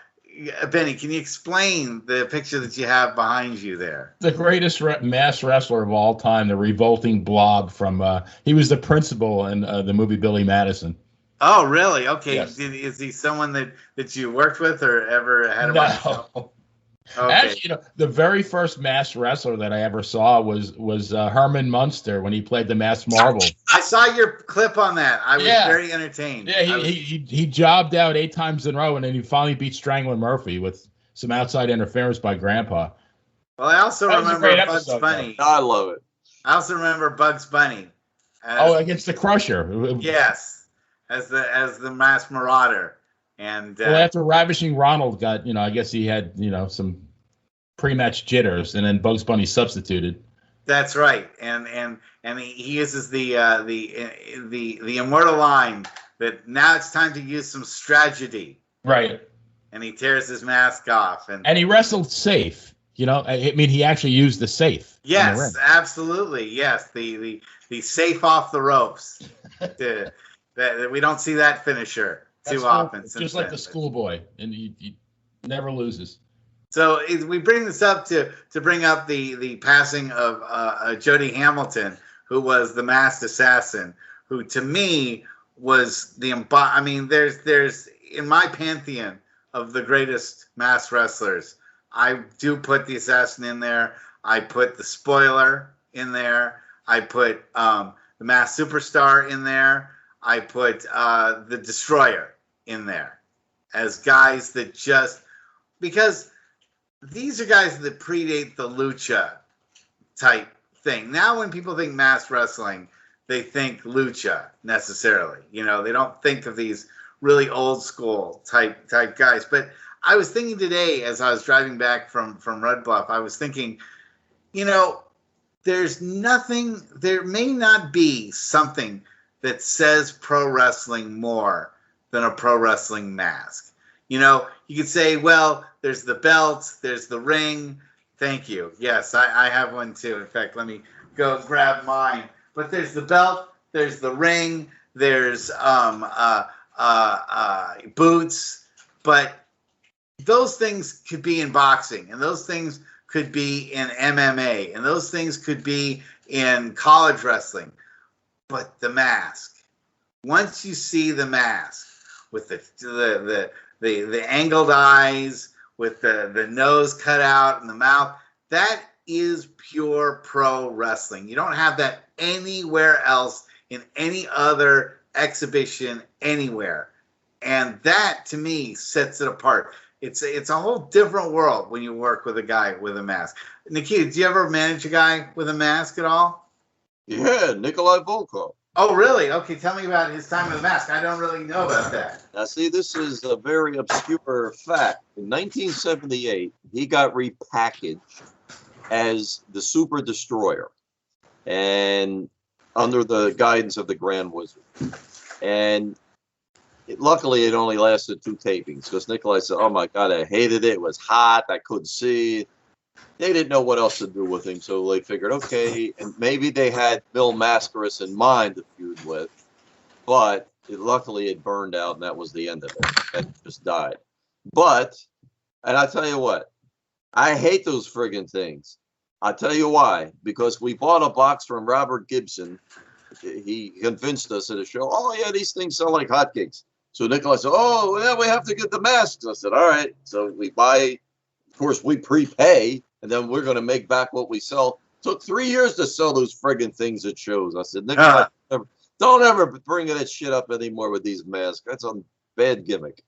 Benny, can you explain the picture that you have behind you there? The greatest mass wrestler of all time, the revolting blob from, he was the principal in the movie Billy Madison. Oh, really? Okay. Yes. Is he someone that you worked with or ever had him on the show? Okay. Actually, the very first mass wrestler that I ever saw was Herman Munster when he played the Masked Marvel. I saw your clip on that. I was very entertained. Yeah, he jobbed out 8 times in a row, and then he finally beat Strangler Murphy with some outside interference by Grandpa. Well, I also remember Bugs Bunny. I love it. I also remember Bugs Bunny. Against the Crusher. Yes, as the Masked Marauder. And after Ravishing Ronald got, I guess he had, some pre-match jitters, and then Bugs Bunny substituted. That's right, and he uses the immortal line that now it's time to use some strategy. Right. And he tears his mask off, and he wrestled safe. I mean, he actually used the safe. Yes, absolutely. Yes, the safe off the ropes. That we don't see that finisher too often. Just like the schoolboy, and he never loses. So we bring this up to bring up the passing of Jody Hamilton, who was the masked assassin, who to me was there's in my pantheon of the greatest masked wrestlers, I do put the assassin in there. I put the spoiler in there. I put the masked superstar in there. I put the destroyer in there as guys that because these are guys that predate the lucha type thing. Now when people think mass wrestling, they think lucha necessarily. They don't think of these really old there guys. But I was thinking today as I was driving back from Red Bluff, I was thinking, there may not be something that says pro wrestling more than a pro wrestling mask. You could say, well, there's the belt, there's the ring. Thank you. Yes, I have one too. In fact, let me go grab mine. But there's the belt, there's the ring, there's boots. But those things could be in boxing, and those things could be in MMA, and those things could be in college wrestling. But the mask, once you see the mask with the angled eyes, with the nose cut out and the mouth, that is pure pro wrestling. You don't have that anywhere else in any other exhibition anywhere. And that, to me, sets it apart. It's a whole different world when you work with a guy with a mask. Nikita, do you ever manage a guy with a mask at all? Yeah, Nikolai Volkov. Oh, really? Okay, tell me about his time with a mask. I don't really know about that. Now, see, this is a very obscure fact. In 1978, he got repackaged as the Super Destroyer, and under the guidance of the Grand Wizard. And luckily, it only lasted 2 tapings, because Nikolai said, "Oh my God, I hated it. It was hot. I couldn't see." They didn't know what else to do with him, so they figured, okay, and maybe they had Bill Mascaris in mind to feud with, but luckily it burned out, and that was the end of it. That just died. But, and I tell you what, I hate those friggin' things. I'll tell you why. Because we bought a box from Robert Gibson. He convinced us at a show, "Oh, yeah, these things sell like hotcakes." So Nikolai said, "Oh, yeah, we have to get the masks." I said, "All right." So we buy, of course, we prepay, and then we're going to make back what we sell. Took 3 years to sell those friggin' things at shows. I said, "Nikolai, don't ever bring that shit up anymore with these masks. That's a bad gimmick."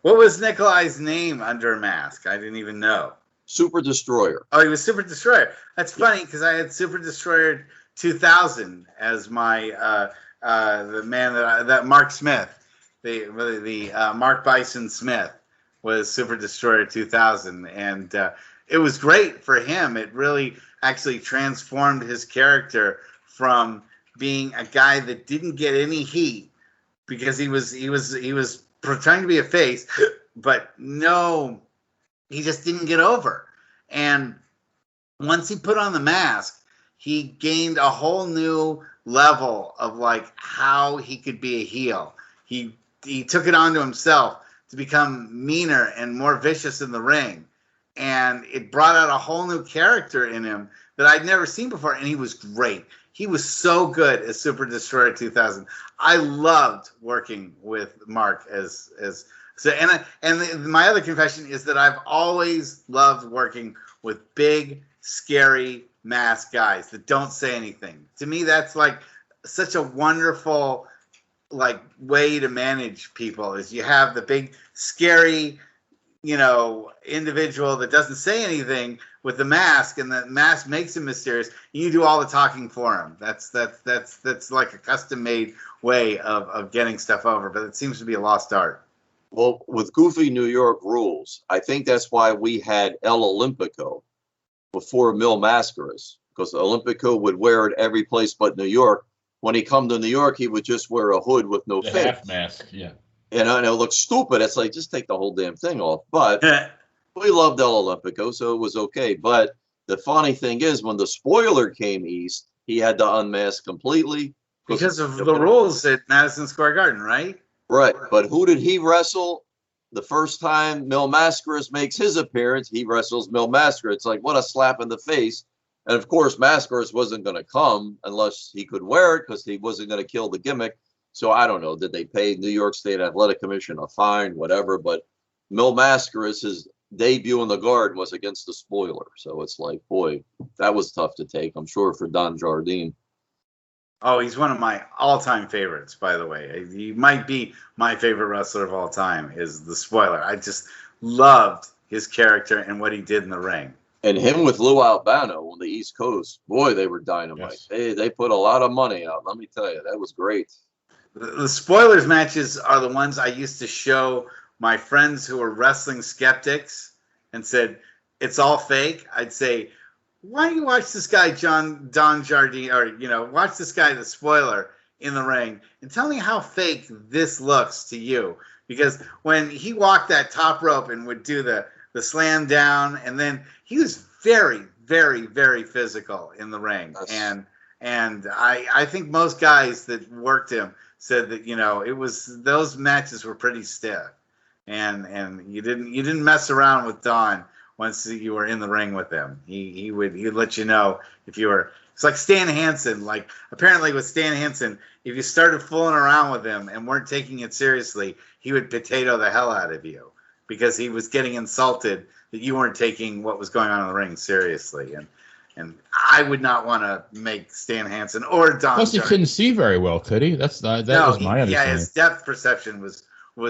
What was Nikolai's name under mask? I didn't even know. Super Destroyer. Oh, he was Super Destroyer. That's funny, because I had Super Destroyer 2000 as my the man that Mark Smith, the Mark Bison Smith was Super Destroyer 2000, and it was great for him. It really actually transformed his character from being a guy that didn't get any heat because he was trying to be a face, but no, he just didn't get over. And once he put on the mask, he gained a whole new level of like how he could be a heel. He took it onto himself to become meaner and more vicious in the ring. And it brought out a whole new character in him that I'd never seen before. And he was great. He was so good as Super Destroyer 2000. I loved working with Mark as so. And my other confession is that I've always loved working with big, scary masked guys that don't say anything. To me, that's like such a wonderful like way to manage people. Is you have the big, scary, individual that doesn't say anything with the mask, and the mask makes him mysterious. You do all the talking for him. That's like a custom made way of getting stuff over, but it seems to be a lost art. Well, with goofy New York rules, I think that's why we had El Olympico before Mil Mascaras, because Olympico would wear it every place but New York. When he come to New York, he would just wear a hood with no face. Half mask, yeah. And it looks stupid. It's like, just take the whole damn thing off. But we loved El Olympico, so it was okay. But the funny thing is, when the spoiler came east, he had to unmask completely. Because of the rules at Madison Square Garden, right? Right. But who did he wrestle? The first time Mil Mascaras makes his appearance, he wrestles Mil Mascaras. It's like, what a slap in the face. And of course, Mascaras wasn't going to come unless he could wear it, because he wasn't going to kill the gimmick. So I don't know, did they pay New York State Athletic Commission a fine, whatever? But Mil Mascaras, his debut in the Garden was against the spoiler. So it's like, boy, that was tough to take, I'm sure, for Don Jardine. Oh, he's one of my all-time favorites, by the way. He might be my favorite wrestler of all time, is the spoiler. I just loved his character and what he did in the ring. And him with Lou Albano on the East Coast, boy, they were dynamite. Yes. They put a lot of money out. Let me tell you, that was great. The spoilers matches are the ones I used to show my friends who were wrestling skeptics and said, it's all fake. I'd say, why don't you watch this guy, Don Jardine, or, watch this guy, the spoiler, in the ring, and tell me how fake this looks to you. Because when he walked that top rope and would do the slam down, and then he was very, very, very physical in the ring. Yes. And I think most guys that worked him said that, it was, those matches were pretty stiff. And you didn't mess around with Don once you were in the ring with him. He'd let you know if you were. It's like Stan Hansen. Like apparently with Stan Hansen, if you started fooling around with him and weren't taking it seriously, he would potato the hell out of you because he was getting insulted that you weren't taking what was going on in the ring seriously. And I would not want to make Stan Hansen or Don. Plus, he couldn't see very well, could he? That was my understanding. Yeah, his depth perception was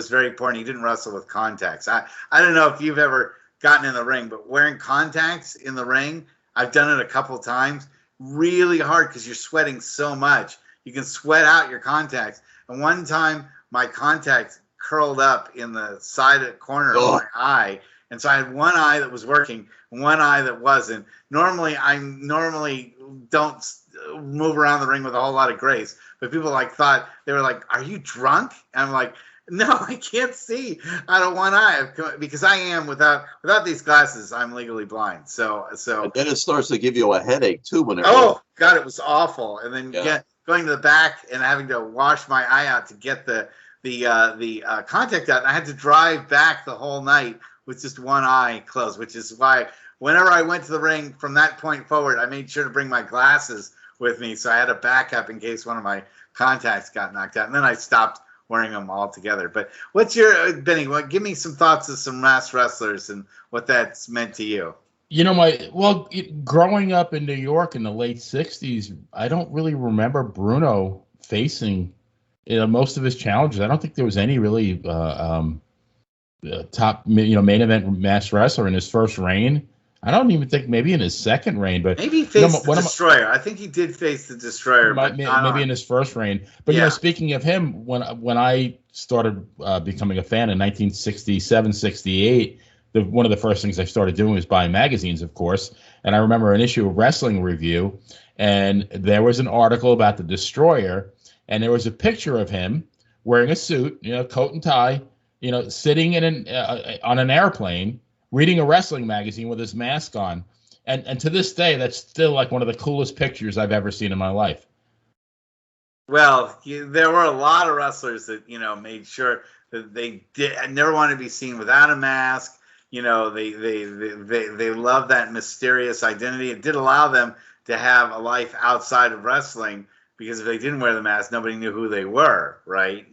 very poor, and he didn't wrestle with contacts. I don't know if you've ever gotten in the ring, but wearing contacts in the ring, I've done it a couple times. Really hard because you're sweating so much. You can sweat out your contacts. And one time, my contact curled up in the corner of my eye. And so I had one eye that was working and one eye that wasn't. I normally don't move around the ring with a whole lot of grace. But people thought, they were like, "Are you drunk?" And I'm like, "No, I can't see out of one eye because I am without these glasses. I'm legally blind." So and then it starts to give you a headache too when it. Oh God, it was awful. And then going to the back and having to wash my eye out to get the contact out. And I had to drive back the whole night with just one eye closed, which is why whenever I went to the ring from that point forward, I made sure to bring my glasses with me. So I had a backup in case one of my contacts got knocked out. And then I stopped wearing them all together. But what's your, Benny, give me some thoughts of some masked wrestlers and what that's meant to you. Growing up in New York in the late 60s, I don't really remember Bruno facing most of his challenges. I don't think there was any really top main event masked wrestler in his first reign. I don't even think maybe in his second reign, but maybe he faced the Destroyer. I think he did face the Destroyer, maybe in his first reign. But speaking of him, when I started becoming a fan in 1967, 68, one of the first things I started doing was buying magazines, of course. And I remember an issue of Wrestling Review, and there was an article about the Destroyer, and there was a picture of him wearing a suit, coat and tie, sitting in on an airplane, reading a wrestling magazine with his mask on. And to this day, that's still like one of the coolest pictures I've ever seen in my life. Well, there were a lot of wrestlers that, made sure that they never wanted to be seen without a mask. They love that mysterious identity. It did allow them to have a life outside of wrestling, because if they didn't wear the mask, nobody knew who they were, right?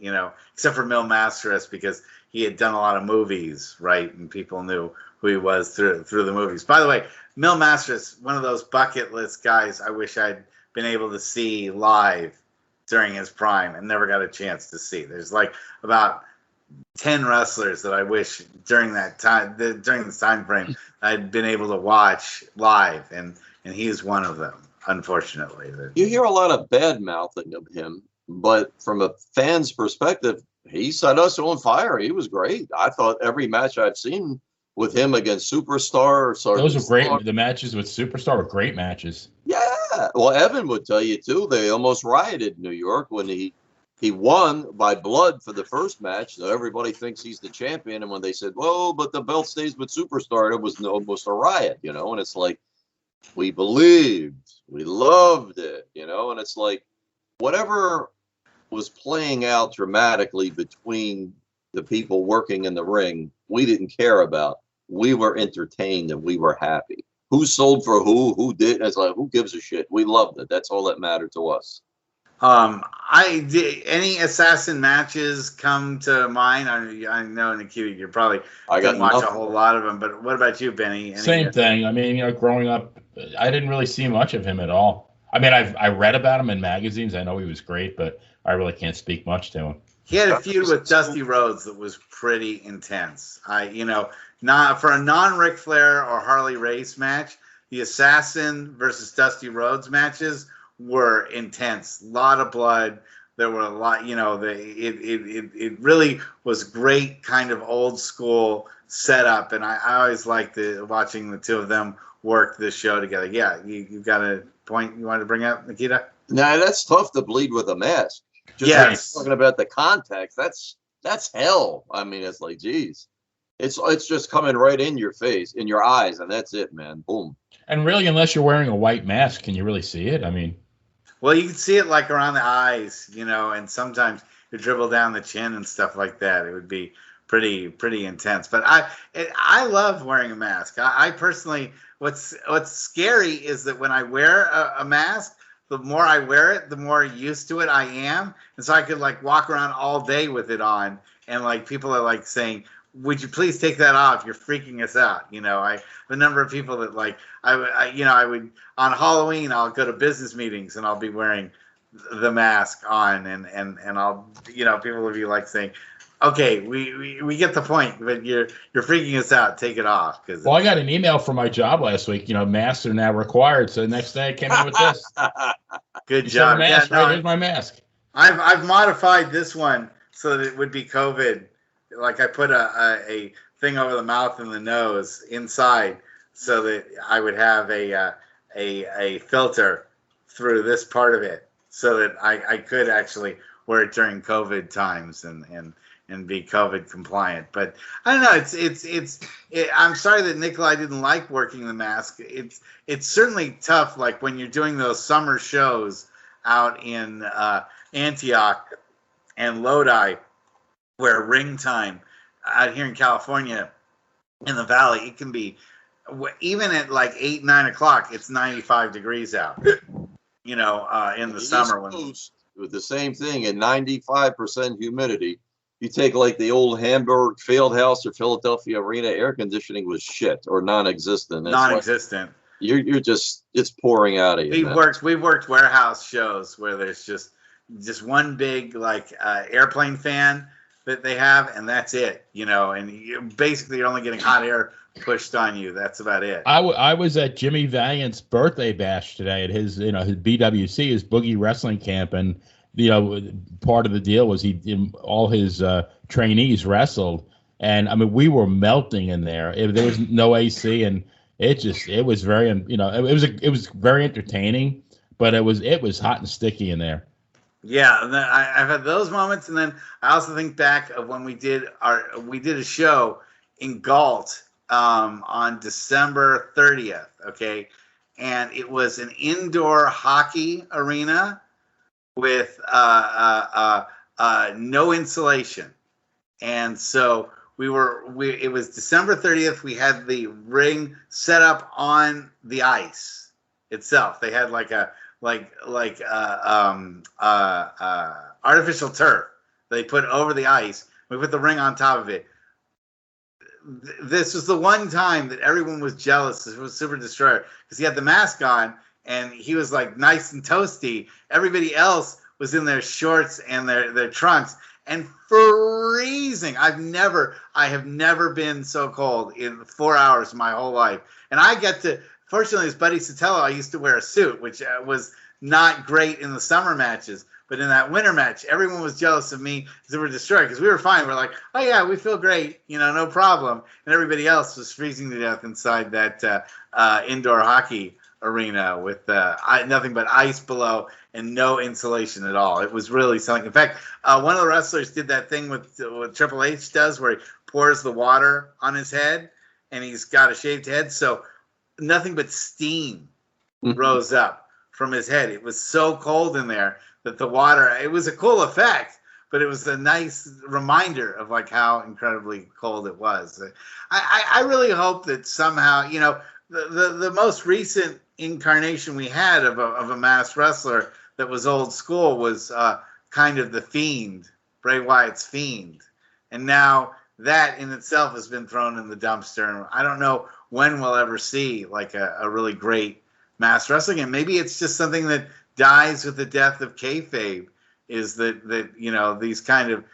Except for Mil Masters, because he had done a lot of movies, right? And people knew who he was through the movies. By the way, Mil Masters, one of those bucket list guys I wish I'd been able to see live during his prime and never got a chance to see. There's about 10 wrestlers that I wish during this time frame I'd been able to watch live, and he's one of them, unfortunately. You hear a lot of bad mouthing of him, but from a fan's perspective, he set us on fire. He was great. I thought every match I've seen with him against Superstar. Those were great. The matches with Superstar were great matches. Yeah. Well, Evan would tell you too. They almost rioted in New York when he won by blood for the first match. So everybody thinks he's the champion. And when they said, "Whoa, but the belt stays with Superstar," it was almost a riot, And it's like, we believed, we loved it, And it's like, whatever was playing out dramatically between the people working in the ring, we didn't care about. We were entertained and we were happy. Who sold for who did? It's like, who gives a shit? We loved it. That's all that mattered to us. Any assassin matches come to mind? I know, Nikita, you probably didn't watch a whole lot of them, but what about you, Benny? Same thing. I mean, growing up, I didn't really see much of him at all. I mean, I read about him in magazines. I know he was great, but I really can't speak much to him. He had a feud with Dusty Rhodes that was pretty intense. Not for a non-Ric Flair or Harley Race match, the Assassin versus Dusty Rhodes matches were intense. A lot of blood. There were a lot, it really was great kind of old school setup. And I always liked watching the two of them work this show together. Yeah, you've got a point you wanted to bring up, Nikita? Nah, that's tough to bleed with a mask. Just talking about the contacts, that's hell. I mean, it's like, geez. It's just coming right in your face, in your eyes, and that's it, man. Boom. And really, unless you're wearing a white mask, can you really see it? I mean, well, you can see it around the eyes, and sometimes you dribble down the chin and stuff like that. It would be pretty intense. But I love wearing a mask. I personally, what's scary is that when I wear a mask, the more I wear it, the more used to it I am, and so I could like walk around all day with it on, and like people are like saying, "Would you please take that off? You're freaking us out." You know, I have a number of people that like I would on Halloween I'll go to business meetings and I'll be wearing the mask on, and I'll people will be like saying, okay, we get the point, but you're freaking us out. Take it off. Well, I got an email from my job last week. Masks are now required. So the next day I came in with this. Good job. Mask, right? Here's my mask. I've modified this one so that it would be COVID. Like I put a thing over the mouth and the nose inside, so that I would have a filter through this part of it, so that I could actually wear it during COVID times and be COVID compliant. But I don't know. I'm sorry that Nikolai didn't like working the mask. It's certainly tough. Like when you're doing those summer shows out in Antioch and Lodi, where ring time out here in California in the Valley, it can be even at like 8-9 o'clock. It's 95 degrees out. In the summer with the same thing at 95% humidity. You take like the old Hamburg Fieldhouse or Philadelphia Arena, air conditioning was shit or non-existent. Non-existent. You're just, it's pouring out of you. We've worked warehouse shows where there's just one big like airplane fan that they have, and that's it. And you're only getting hot air pushed on you. That's about it. I was at Jimmy Valiant's birthday bash today at his his BWC, his Boogie Wrestling Camp, and part of the deal was all his trainees wrestled, and I mean we were melting in there. There was no AC, and it was very it was very entertaining, but it was hot and sticky in there. Yeah, and then I've had those moments, and then I also think back of when we did a show in Galt on December 30th. Okay, and it was an indoor hockey arena with no insulation, and so it was December 30th. We had the ring set up on the ice itself. They had like artificial turf they put over the ice. We put the ring on top of it. This was the one time that everyone was jealous. It was Super Destroyer because he had the mask on and he was like nice and toasty. Everybody else was in their shorts and their trunks and freezing. I have never been so cold in 4 hours my whole life. And I get to, fortunately, as Buddy Sotello, I used to wear a suit, which was not great in the summer matches. But in that winter match, everyone was jealous of me Super Destroyer because we were fine. We're like, oh yeah, we feel great, no problem. And everybody else was freezing to death inside that indoor hockey arena with nothing but ice below and no insulation at all. It was really something. In fact, one of the wrestlers did that thing with what Triple H does where he pours the water on his head and he's got a shaved head. So nothing but steam rose up from his head. It was so cold in there that the water, it was a cool effect, but it was a nice reminder of like how incredibly cold it was. I really hope that somehow, the most recent incarnation we had of a masked wrestler that was old school was kind of the Fiend, Bray Wyatt's Fiend. And now that in itself has been thrown in the dumpster. And I don't know when we'll ever see like a really great masked wrestling. And maybe it's just something that dies with the death of kayfabe, is that these kind of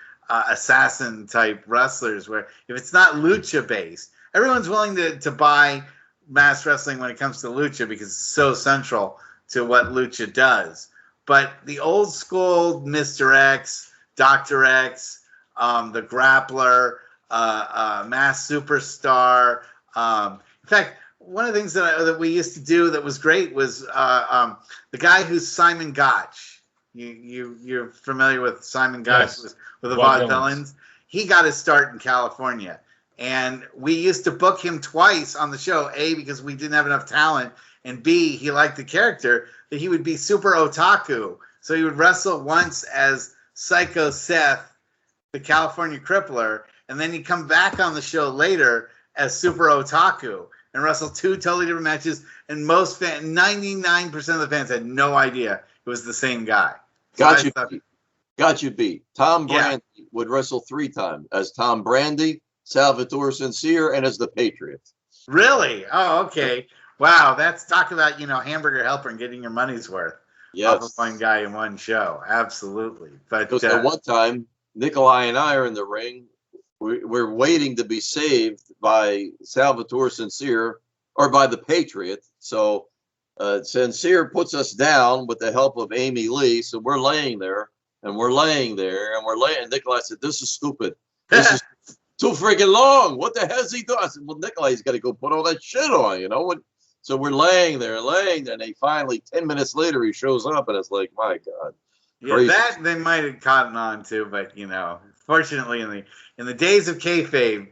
assassin type wrestlers where if it's not lucha based, everyone's willing to buy masked wrestling when it comes to lucha because it's so central to what lucha does. But the old school Mr. X, Dr. X, the Grappler, Masked Superstar. In fact, one of the things that we used to do that was great was the guy who's Simon Gotch. You're familiar with Simon Gotch with the Vaudevillains? He got his start in California. And we used to book him twice on the show, A, because we didn't have enough talent, and B, he liked the character, that he would be super otaku. So he would wrestle once as Psycho Seth, the California Crippler, and then he'd come back on the show later as Super Otaku and wrestle 2 totally different matches. And 99% of the fans had no idea it was the same guy. So Got you beat. Tom Brandy would wrestle 3 times as Tom Brandy, Salvatore Sincere, and as the Patriot. Really? Oh, okay. Wow, that's talk about, hamburger helper and getting your money's worth. Yes. Off of one guy in one show. Absolutely. But because at one time, Nikolai and I are in the ring. We're waiting to be saved by Salvatore Sincere or by the Patriot. So Sincere puts us down with the help of Amy Lee. So we're laying there. And Nikolai said, "This is stupid. This is too freaking long. What the hell's he doing?" I said, "Well, Nikolai's got to go put all that shit on, So we're laying there, and they finally, 10 minutes later, he shows up, and it's like, my God. Yeah, crazy. That they might have caught on to, but, fortunately, in the days of kayfabe,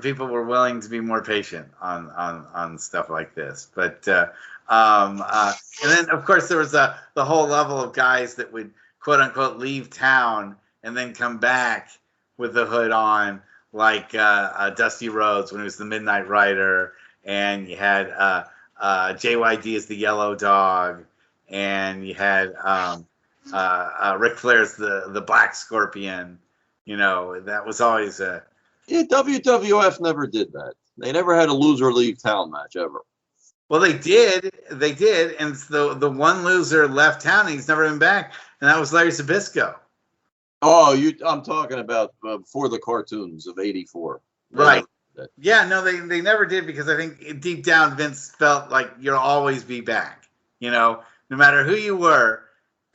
people were willing to be more patient on stuff like this. But, and then, of course, there was the whole level of guys that would, quote unquote, leave town and then come back with the hood on, like Dusty Rhodes when he was the Midnight Rider, and you had JYD as the Yellow Dog, and you had Ric Flair's the Black Scorpion. That was always a... Yeah, WWF never did that. They never had a loser leave town match ever. Well, they did, and the one loser left town, and he's never been back, and that was Larry Zbyszko. Oh, I'm talking about for the cartoons of '84. Right. Yeah, no, they never did, because I think deep down Vince felt like you'll always be back. No matter who you were,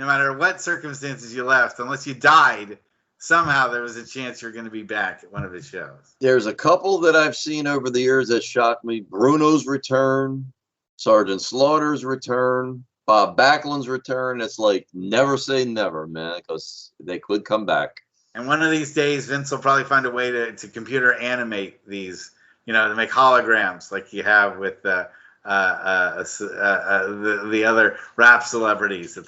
no matter what circumstances you left, unless you died, somehow there was a chance you're going to be back at one of his shows. There's a couple that I've seen over the years that shocked me. Bruno's return, Sergeant Slaughter's return, Bob Backlund's return. It's like never say never, man, because they could come back. And one of these days, Vince will probably find a way to computer animate these, to make holograms like you have with the other rap celebrities that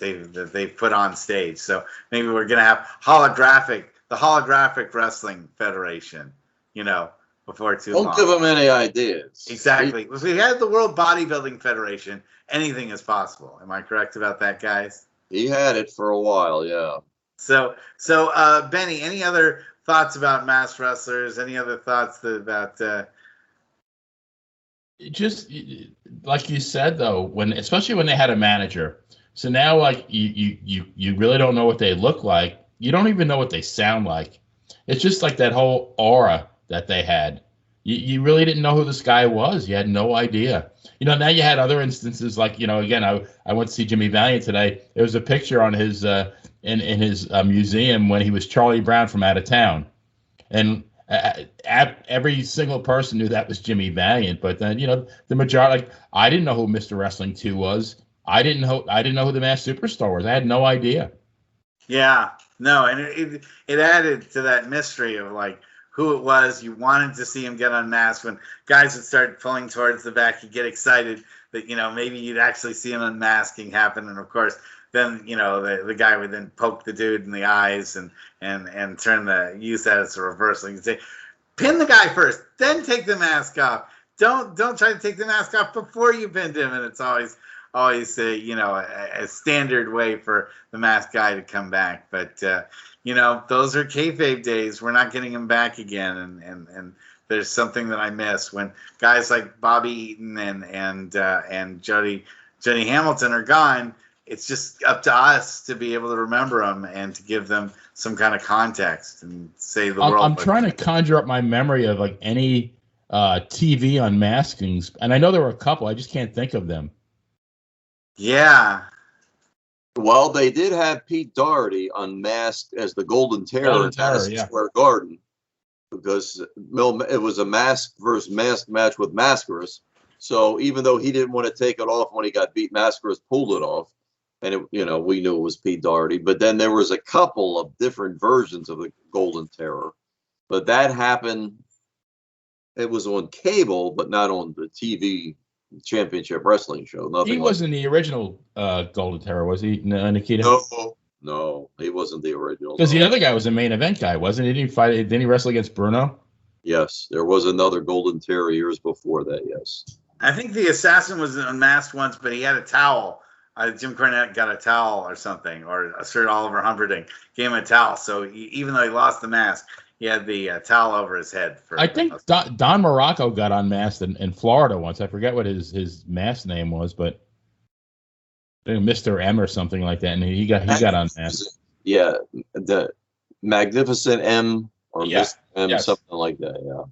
they've put on stage. So maybe we're gonna have the holographic wrestling federation, before too long. Don't give them any ideas. Exactly. If we had the World Bodybuilding Federation, anything is possible. Am I correct about that, guys? He had it for a while, yeah. So Benny, any other thoughts about masked wrestlers? Any other thoughts about? Just like you said, though, especially when they had a manager. So now, like you really don't know what they look like. You don't even know what they sound like. It's just like that whole aura that they had. You really didn't know who this guy was. You had no idea. Now you had other instances like, again, I went to see Jimmy Valiant today. There was a picture on his in his museum when he was Charlie Brown from Out of Town, and every single person knew that was Jimmy Valiant. But then the majority, like, I didn't know who Mr. Wrestling 2 was. I didn't know who the Masked Superstar was. I had no idea. Yeah, no, and it added to that mystery of like who it was. You wanted to see him get unmasked. When guys would start pulling towards the back, you'd get excited that maybe you'd actually see an unmasking happen. And of course, then the guy would then poke the dude in the eyes and use that as a reversal. You can say, pin the guy first, then take the mask off. Don't try to take the mask off before you pinned him. And it's always a standard way for the masked guy to come back. But those are kayfabe days. We're not getting him back again. And there's something that I miss when guys like Bobby Eaton and Jody Hamilton are gone. It's just up to us to be able to remember them and to give them some kind of context and save the world. I'm trying to conjure up my memory of like any TV unmaskings, and I know there were a couple. I just can't think of them. Yeah. Well, they did have Pete Doherty unmasked as the Golden Terror in Madison Square Garden, because it was a mask versus mask match with Mascaras. So even though he didn't want to take it off when he got beat, Mascaras pulled it off. And, we knew it was Pete Doherty. But then there was a couple of different versions of the Golden Terror. But that happened, it was on cable, but not on the TV Championship Wrestling show. He wasn't the original Golden Terror, was he, Nikita? No, he wasn't the original. Because no. the other guy was a main event guy, wasn't he? Didn't he wrestle against Bruno? Yes, there was another Golden Terror years before that, yes. I think the assassin was unmasked once, but he had a towel. Jim Cornette got a towel or something, or Sir Oliver Humperdinck gave him a towel. So even though he lost the mask, he had the towel over his head. I think Don Morocco got unmasked in Florida once. I forget what his mask name was, but I think Mr. M or something like that, and he got unmasked. Yeah, the Magnificent M or Mr. M, yes. something like that. Yeah.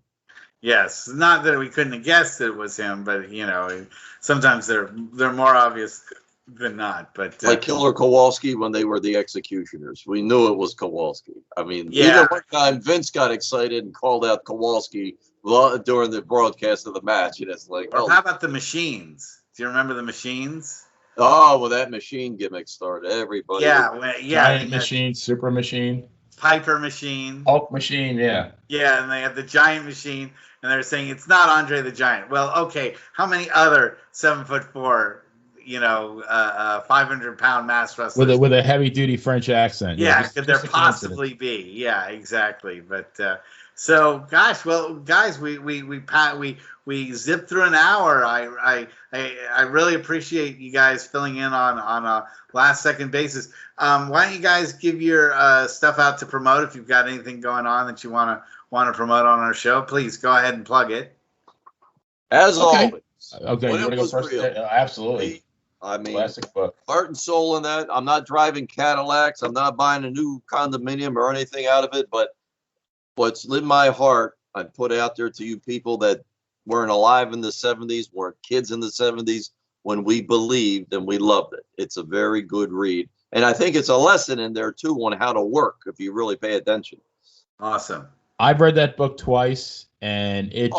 Yes, not that we couldn't have guessed it was him, but sometimes they're more obvious than not. But like Killer Kowalski when they were the Executioners, we knew it was Kowalski. I mean, even one time Vince got excited and called out Kowalski during the broadcast of the match, and it's like, how about the Machines? Do you remember the Machines? Oh, well, that machine gimmick started. Everybody. Giant Machine, Super Machine, Piper Machine, Hulk Machine. Yeah, and they had the Giant Machine, and they're saying it's not Andre the Giant. Well, okay, how many other 7'4", 500-pound mass wrestlers with a heavy duty French accent? Could there possibly be? Yeah, exactly. But so, gosh, well, guys, we zipped through an hour. I really appreciate you guys filling in on a last second basis. Why don't you guys give your stuff out to promote? If you've got anything going on that you want to promote on our show, please go ahead and plug it. As always. Okay, you want to go first? Absolutely. I mean, classic book. Heart and soul in that. I'm not driving Cadillacs. I'm not buying a new condominium or anything out of it. But what's in my heart, I put out there to you people that weren't alive in the 70s, weren't kids in the 70s, when we believed and we loved it. It's a very good read. And I think it's a lesson in there, too, on how to work if you really pay attention. Awesome. I've read that book twice, and it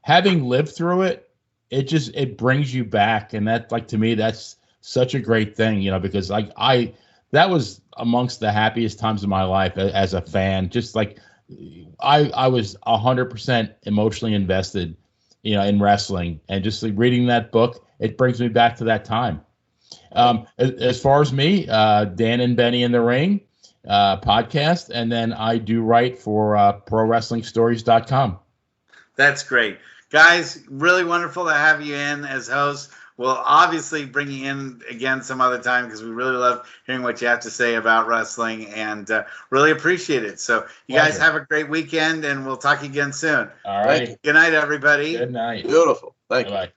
having lived through it, it brings you back. And that, like, to me, that's such a great thing, because that was amongst the happiest times of my life as a fan. Just like I was 100% emotionally invested, in wrestling, and just like reading that book, it brings me back to that time. As far as me, Dan and Benny in the Ring podcast, and then I do write for ProWrestlingStories.com. That's great. Guys, really wonderful to have you in as hosts. We'll obviously bring you in again some other time because we really love hearing what you have to say about wrestling and really appreciate it. So you guys have a great weekend, and we'll talk again soon. All right. Good night, everybody. Good night. Beautiful. Thank you. Bye-bye.